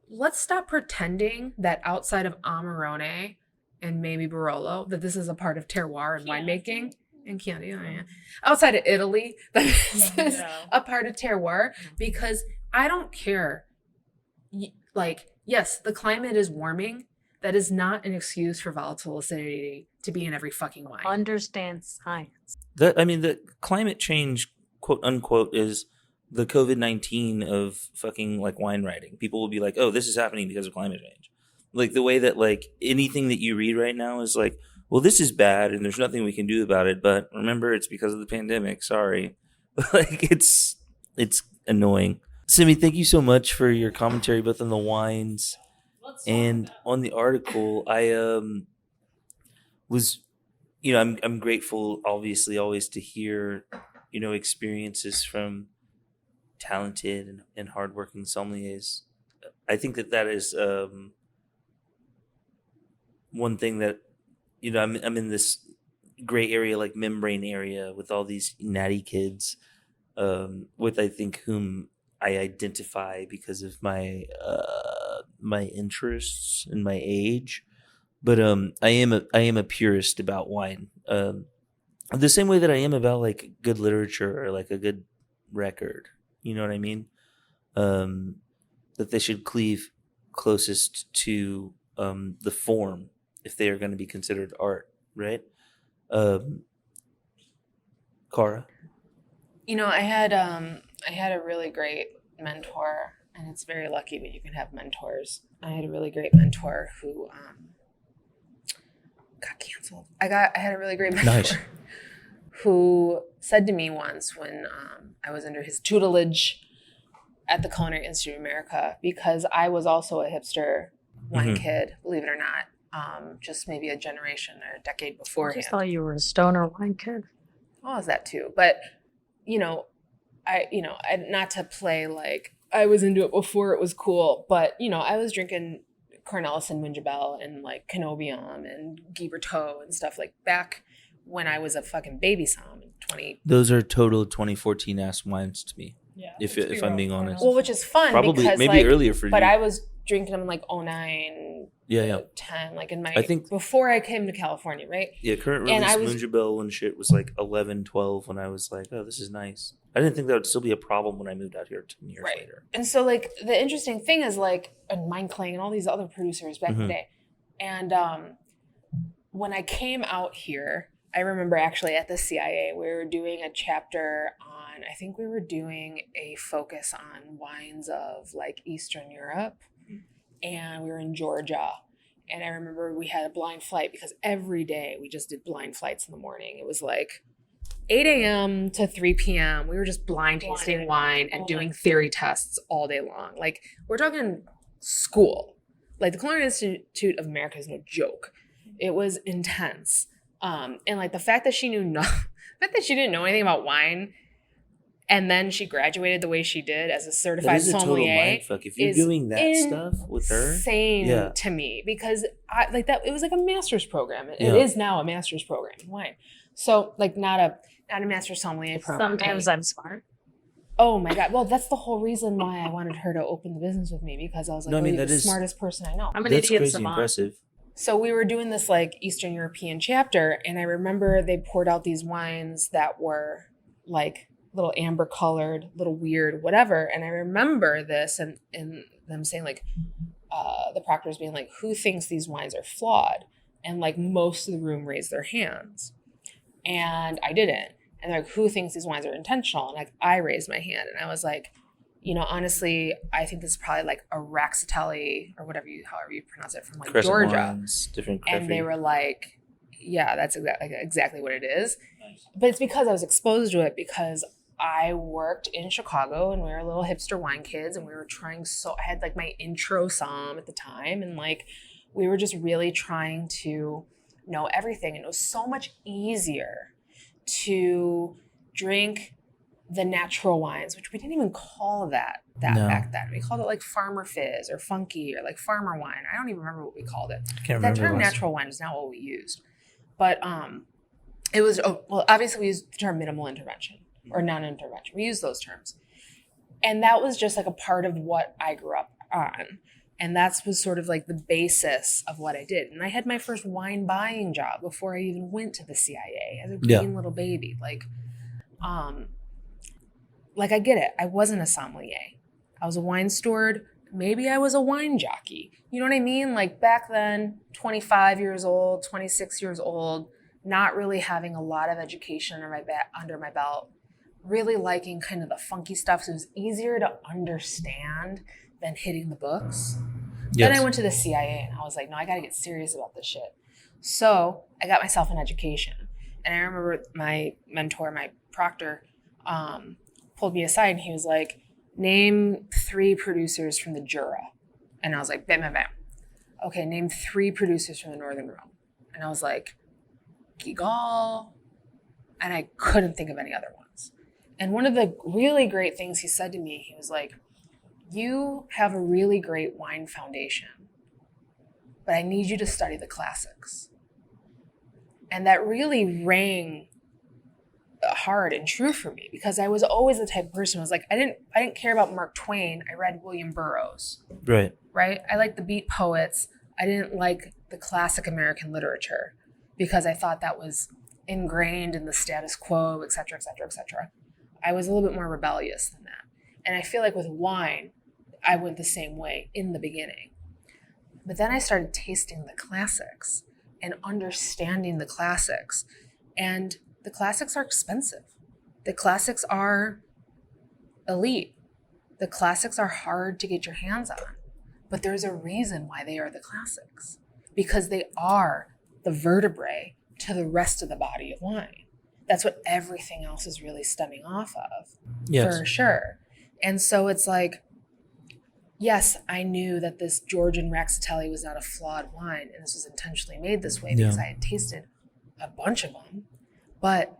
Let's stop pretending that outside of Amarone and maybe Barolo, that this is a part of terroir and winemaking. And Chianti, yeah. Outside of Italy, that this is a part of terroir, because I don't care. Yes, the climate is warming. That is not an excuse for volatile acidity to be in every fucking wine. Understand science. The climate change, quote unquote, is the COVID-19 of fucking wine writing. People will be like, oh, this is happening because of climate change. The way that anything that you read right now is well, this is bad and there's nothing we can do about it, but remember, it's because of the pandemic. Sorry. It's annoying. Simi, thank you so much for your commentary both on the wines and on the article. I was, I'm grateful, obviously, always to hear, experiences from talented and hardworking sommeliers. I think that is one thing that, I'm in this gray area, membrane area with all these natty kids, with I think whom I identify because of my my interests and my age. But I am a purist about wine, the same way that I am about good literature or a good record. You know what I mean? That they should cleave closest to the form if they are going to be considered art, right? Cara? I had a really great mentor, and it's very lucky when you can have mentors. I had a really great mentor who got canceled. I had a really great mentor who said to me once when I was under his tutelage at the Culinary Institute of America, because I was also a hipster wine kid, believe it or not, just maybe a generation or a decade I beforehand. just thought you were a stoner wine kid. Well, I was that too, but I not to play I was into it before it was cool, but I was drinking Cornelis and Munjabel and Canobium and Guy Berthaud and stuff back when I was a fucking baby somm in 20. Those are total 2014 ass wines to me. Yeah. If I'm being honest. Well, which is fun Probably because maybe earlier for you. but I was drinking them in 09, Yeah. 10, like in my, I think- before I came to California, right? Yeah, current And release I was- Moonjabel and shit was like 11, 12 when I was like, oh, this is nice. I didn't think that would still be a problem when I moved out here 10 years Right. later. And so like the interesting thing is like, and Mind Clang and all these other producers back in the Mhm. day. And when I came out here, I remember actually at the CIA, we were doing a chapter on, I think we were doing a focus on wines of like Eastern Europe. And we were in Georgia. And I remember we had a blind flight because every day we just did blind flights in the morning. It was like 8 a.m. to 3 p.m. We were just blind tasting wine and doing theory tests all day long. Like, we're talking school. Like, the Culinary Institute of America is no joke. It was intense. And like the fact that she knew the fact that she didn't know anything about wine, and then she graduated the way she did as a That certified is a total sommelier. mindfuck. If you're is doing that stuff with her, insane Yeah. to me, because I like that. It was like a master's program. It Yeah. is now a master's program in wine. So like not a master's sommelier program. Sometimes I'm smart. Oh my God. Well, that's the whole reason why I wanted her to open the business with me, because I was like, No, I mean, you're that the is- smartest person I know. I'm an that's idiot crazy savant. impressive. So we were doing this like Eastern European chapter, and I remember they poured out these wines that were like little amber colored, little weird, whatever. And I remember this and them saying like, the proctors being like, who thinks these wines are flawed? And like most of the room raised their hands. And I didn't. And they're like, who thinks these wines are intentional? And like I raised my hand and I was like, you know, honestly, I think this is probably like a Raxatelli or however you pronounce it, from like Crescent Georgia. wines, different And they coffee. were like, yeah, that's exactly what it is. But it's because I was exposed to it, because I worked in Chicago and we were little hipster wine kids, and we were trying I had like my intro Somm at the time, and like we were just really trying to know everything. And it was so much easier to drink the natural wines, which we didn't even call that No. back then. We called it like farmer fizz or funky or like farmer wine. I don't even remember what we called it. Can't That remember. term what it was. natural wine is not what we used. But it was, well, obviously we used the term minimal intervention or non-intervention. We used those terms. And that was just like a part of what I grew up on. And that was sort of like the basis of what I did. And I had my first wine buying job before I even went to the CIA as a Yeah. green little baby. Like I get it. I wasn't a sommelier. I was a wine steward. Maybe I was a wine jockey. You know what I mean? Like back then, 25 years old, 26 years old, not really having a lot of education under my belt, really liking kind of the funky stuff. So it was easier to understand than hitting the books. Yes. Then I went to the CIA and I was like, no, I got to get serious about this shit. So I got myself an education. And I remember my mentor, my proctor, pulled me aside and he was like, name 3 producers from the Jura. And I was like, bam, bam, bam. Okay, name 3 producers from the Northern Rhone. And I was like, Gigal. And I couldn't think of any other ones. And one of the really great things he said to me, he was like, you have a really great wine foundation, but I need you to study the classics. And that really rang hard and true for me, because I was always the type of person who was like, I didn't care about Mark Twain. I read William Burroughs, Right. right? I liked the beat poets. I didn't like the classic American literature because I thought that was ingrained in the status quo, et cetera, et cetera, et cetera. I was a little bit more rebellious than that. And I feel like with wine, I went the same way in the beginning. But then I started tasting the classics and understanding the classics. And the classics are expensive. The classics are elite. The classics are hard to get your hands on. But there's a reason why they are the classics. Because they are the vertebrae to the rest of the body of wine. That's what everything else is really stemming off of. Yes. For sure. And so it's like, yes, I knew that this Georgian Raxatelli was not a flawed wine, and this was intentionally made this way because Yeah. I had tasted a bunch of them, but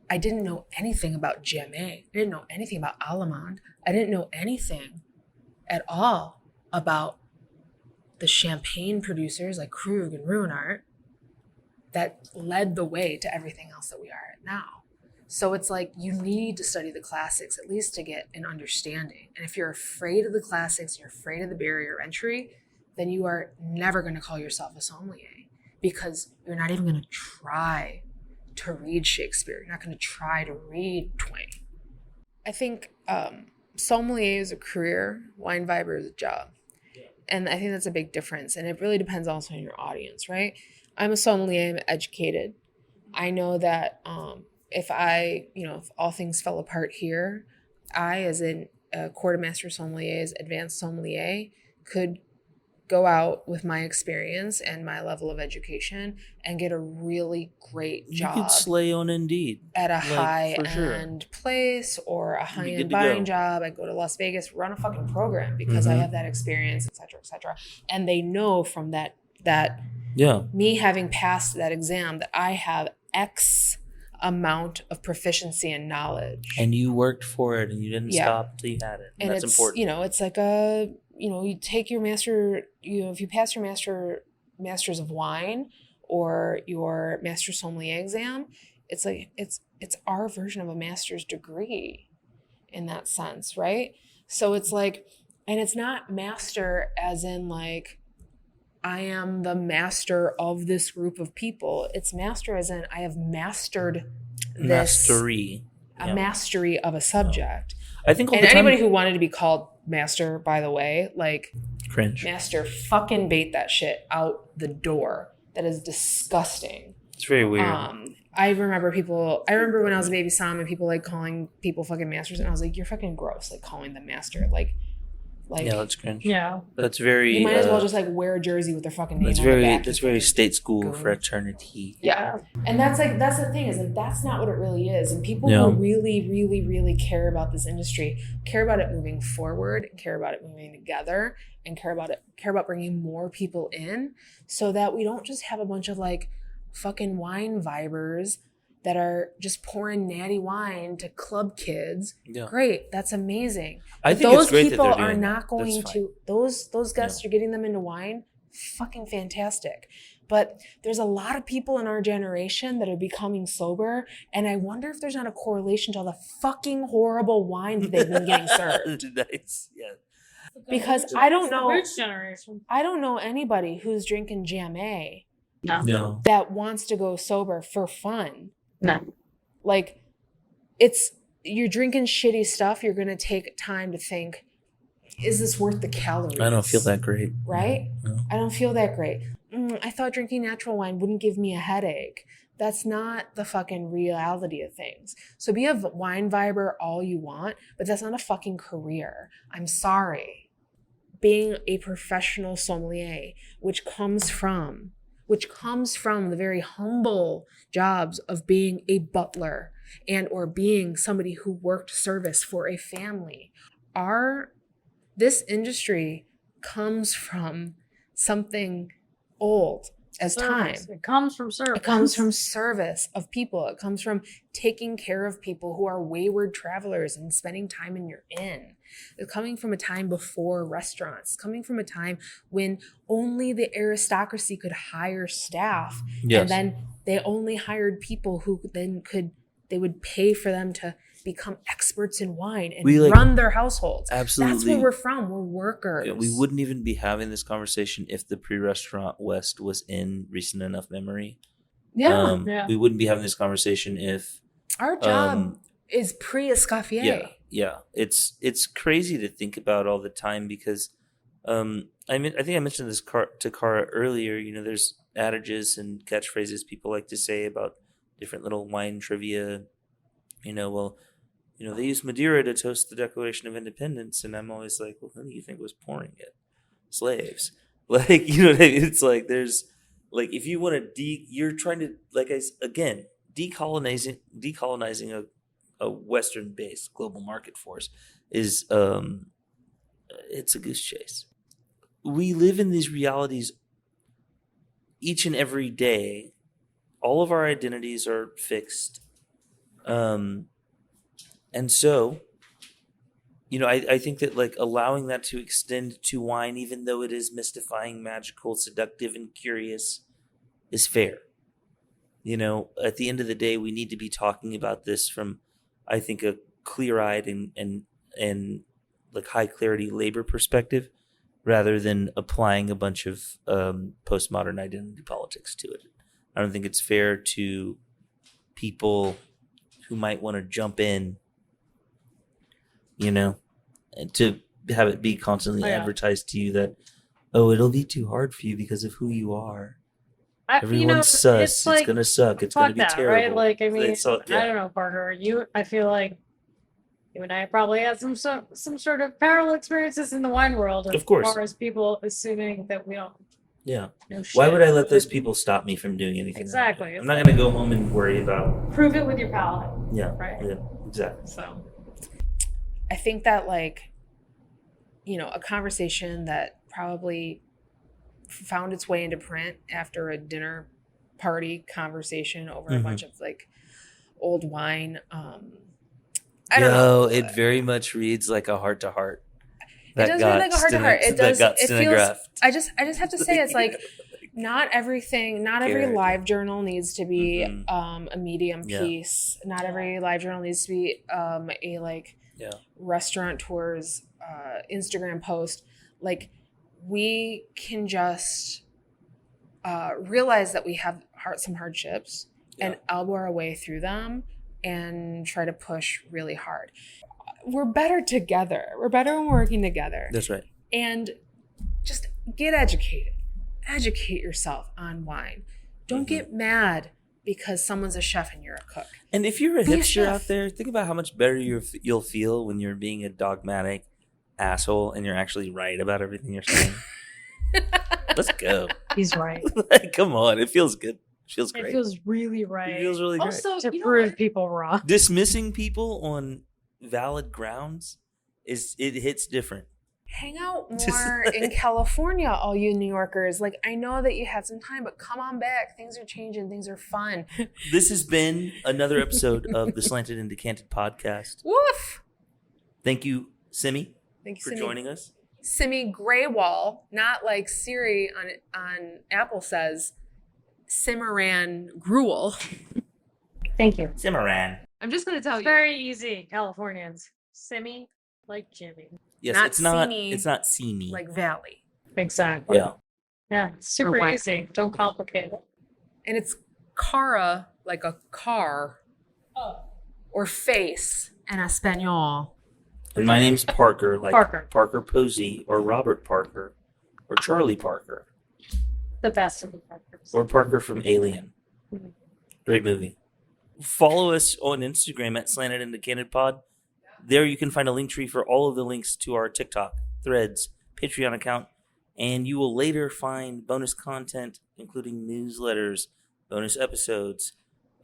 I didn't know anything about Gamay. I didn't know anything about Allemande. I didn't know anything at all about the champagne producers like Krug and Ruinart that led the way to everything else that we are at now. So it's like you need to study the classics at least to get an understanding. And if you're afraid of the classics, you're afraid of the barrier of entry, then you are never going to call yourself a sommelier, because you're not even going to try to read Shakespeare. You're not going to try to read Twain. I think sommelier is a career, wine viber is a job. And I think that's a big difference. And it really depends also on your audience, right? I'm a sommelier, I'm educated. I know that if all things fell apart here, I, as a quartermaster sommelier, as advanced sommelier, could go out with my experience and my level of education and get a really great job. You could slay on Indeed at a high-end place or a high-end buying job. I go to Las Vegas, run a fucking program because I have that experience, et cetera, et cetera. And they know from that me having passed that exam that I have X amount of proficiency and knowledge. And you worked for it and you didn't stop till you had it. And that's important. It's like you take your master, if you pass your master's of wine or your master sommelier exam, it's like, it's our version of a master's degree in that sense, right? So it's like, and it's not master as in like, I am the master of this group of people. It's master as in I have mastered mastery of a subject. I think anybody who wanted to be called master, by the way, like cringe. Master, fucking bait that shit out the door. That is disgusting. It's very weird. I remember when I was a baby Somm and people like calling people fucking masters, and I was like, you're fucking gross, like calling them master. Like yeah, that's cringe. Yeah. That's very you might as well just like wear a jersey with their fucking name that's on very the back. that's very state school fraternity. Yeah. And that's the thing, is like that's not what it really is. And people who really, really, really care about this industry care about it moving forward, care about it moving together, and care about bringing more people in, so that we don't just have a bunch of like fucking wine vibers that are just pouring natty wine to club kids. Yeah. Great. That's amazing. I think those it's great people that they're are doing not going to, those guests are getting them into wine. Fucking fantastic. But there's a lot of people in our generation that are becoming sober. And I wonder if there's not a correlation to all the fucking horrible wines that they've been getting served. Nice. Yeah. Because I don't know. Rich generation. I don't know anybody who's drinking Jamay No. that wants to go sober for fun. No. Like, you're drinking shitty stuff. You're going to take time to think, is this worth the calories? I don't feel that great. Right? No. I don't feel that great. I thought drinking natural wine wouldn't give me a headache. That's not the fucking reality of things. So be a wine viber all you want, but that's not a fucking career. I'm sorry. Being a professional sommelier, which comes from the very humble jobs of being a butler and or being somebody who worked service for a family. This industry comes from something old as time. It comes from service. It comes from service of people. It comes from taking care of people who are wayward travelers and spending time in your inn. It's coming from a time before restaurants, coming from a time when only the aristocracy could hire staff. Yes. And then they only hired people who then they would pay for them to become experts in wine and run their households. Absolutely. That's where we're from. We're workers. Yeah, we wouldn't even be having this conversation if the pre-restaurant West was in recent enough memory. Yeah. We wouldn't be having this conversation if our job is pre-Escoffier. Yeah. It's crazy to think about all the time because I think I mentioned this to Cara earlier. You know, there's adages and catchphrases people like to say about different little wine trivia. You know, they use Madeira to toast the Declaration of Independence, and I'm always like, well, who do you think was pouring it? Slaves. Like, you know what I mean? It's like there's like if you want to you're trying to decolonizing a Western-based global market force is it's a goose chase. We live in these realities each and every day. All of our identities are fixed. And so, you know, I think that like allowing that to extend to wine, even though it is mystifying, magical, seductive, and curious, is fair. You know, at the end of the day, we need to be talking about this from, I think, a clear-eyed and like high clarity labor perspective. rather than applying a bunch of postmodern identity politics to it. I don't think it's fair to people who might want to jump in, and to have it be constantly advertised to you that, oh, it'll be too hard for you because of who you are. Everyone's sus. It's gonna suck. It's gonna be terrible. Right? Like, I mean, I don't know, Parker. I feel like you and I probably had some sort of parallel experiences in the wine world. Of course. As far as people assuming that we don't. Yeah. know shit. Why would I let those people stop me from doing anything? Exactly. I'm not gonna go home and worry about. Prove it with your palate. Yeah. Right. Yeah. Exactly. So. I think that a conversation that probably found its way into print after a dinner party conversation over a bunch of old wine. I don't know. It very much reads like a heart to heart. It does read like a heart to heart. It does. It feels. I just have to say, it's like not every live journal needs to be a medium piece. Not every live journal needs to be a restaurateur's Instagram post. Like, we can just realize that we have some hardships and elbow our way through them and try to push really hard. We're better together. We're better when we're working together. That's right. And just get educated. Educate yourself on wine. Don't get mad because someone's a chef and you're a cook. And if you're a hipster out there, think about how much better you'll feel when you're being a dogmatic asshole and you're actually right about everything you're saying. Let's go. He's right. Come on. It feels good. It feels great. It feels really right. It feels really great. Also, to prove people wrong. Dismissing people on valid grounds it hits different. Hang out more in California, all you New Yorkers. Like, I know that you had some time, but come on back. Things are changing. Things are fun. This has been another episode of the Slanted and Decanted podcast. Woof. Thank you, Simi. Thank you, for Simi. joining us. Simi Grewal, not like Siri on Apple says, Cimarran Grewal. Thank you. Cimarran. I'm just going to tell you. Very easy, Californians. Simi, like Jimmy. Yes, Not it's not. Simi, It's not Simi. like Valley. Exactly. Yeah. Yeah, super Or what? easy. Don't complicate it. And it's Cara, like a car, or face in Espanol. And my name's Parker, like Parker. Posey, or Robert Parker, or Charlie Parker, The best of the Parkers. or Parker from Alien. Mhm. Great movie. Follow us on Instagram at Slanted and Decanted Pod. There you can find a link tree for all of the links to our TikTok, Threads, Patreon account, and you will later find bonus content, including newsletters, bonus episodes,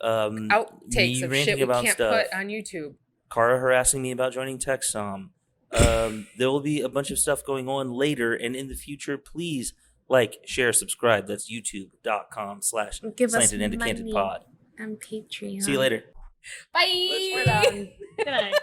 Outtakes of shit we can't put on YouTube. Cara harassing me about joining Tech Somm. There will be a bunch of stuff going on later, and in the future, please like, share, subscribe. That's youtube.com/Slanted and Decanted Pod. On Patreon. See you later. Bye. We're done. Good night.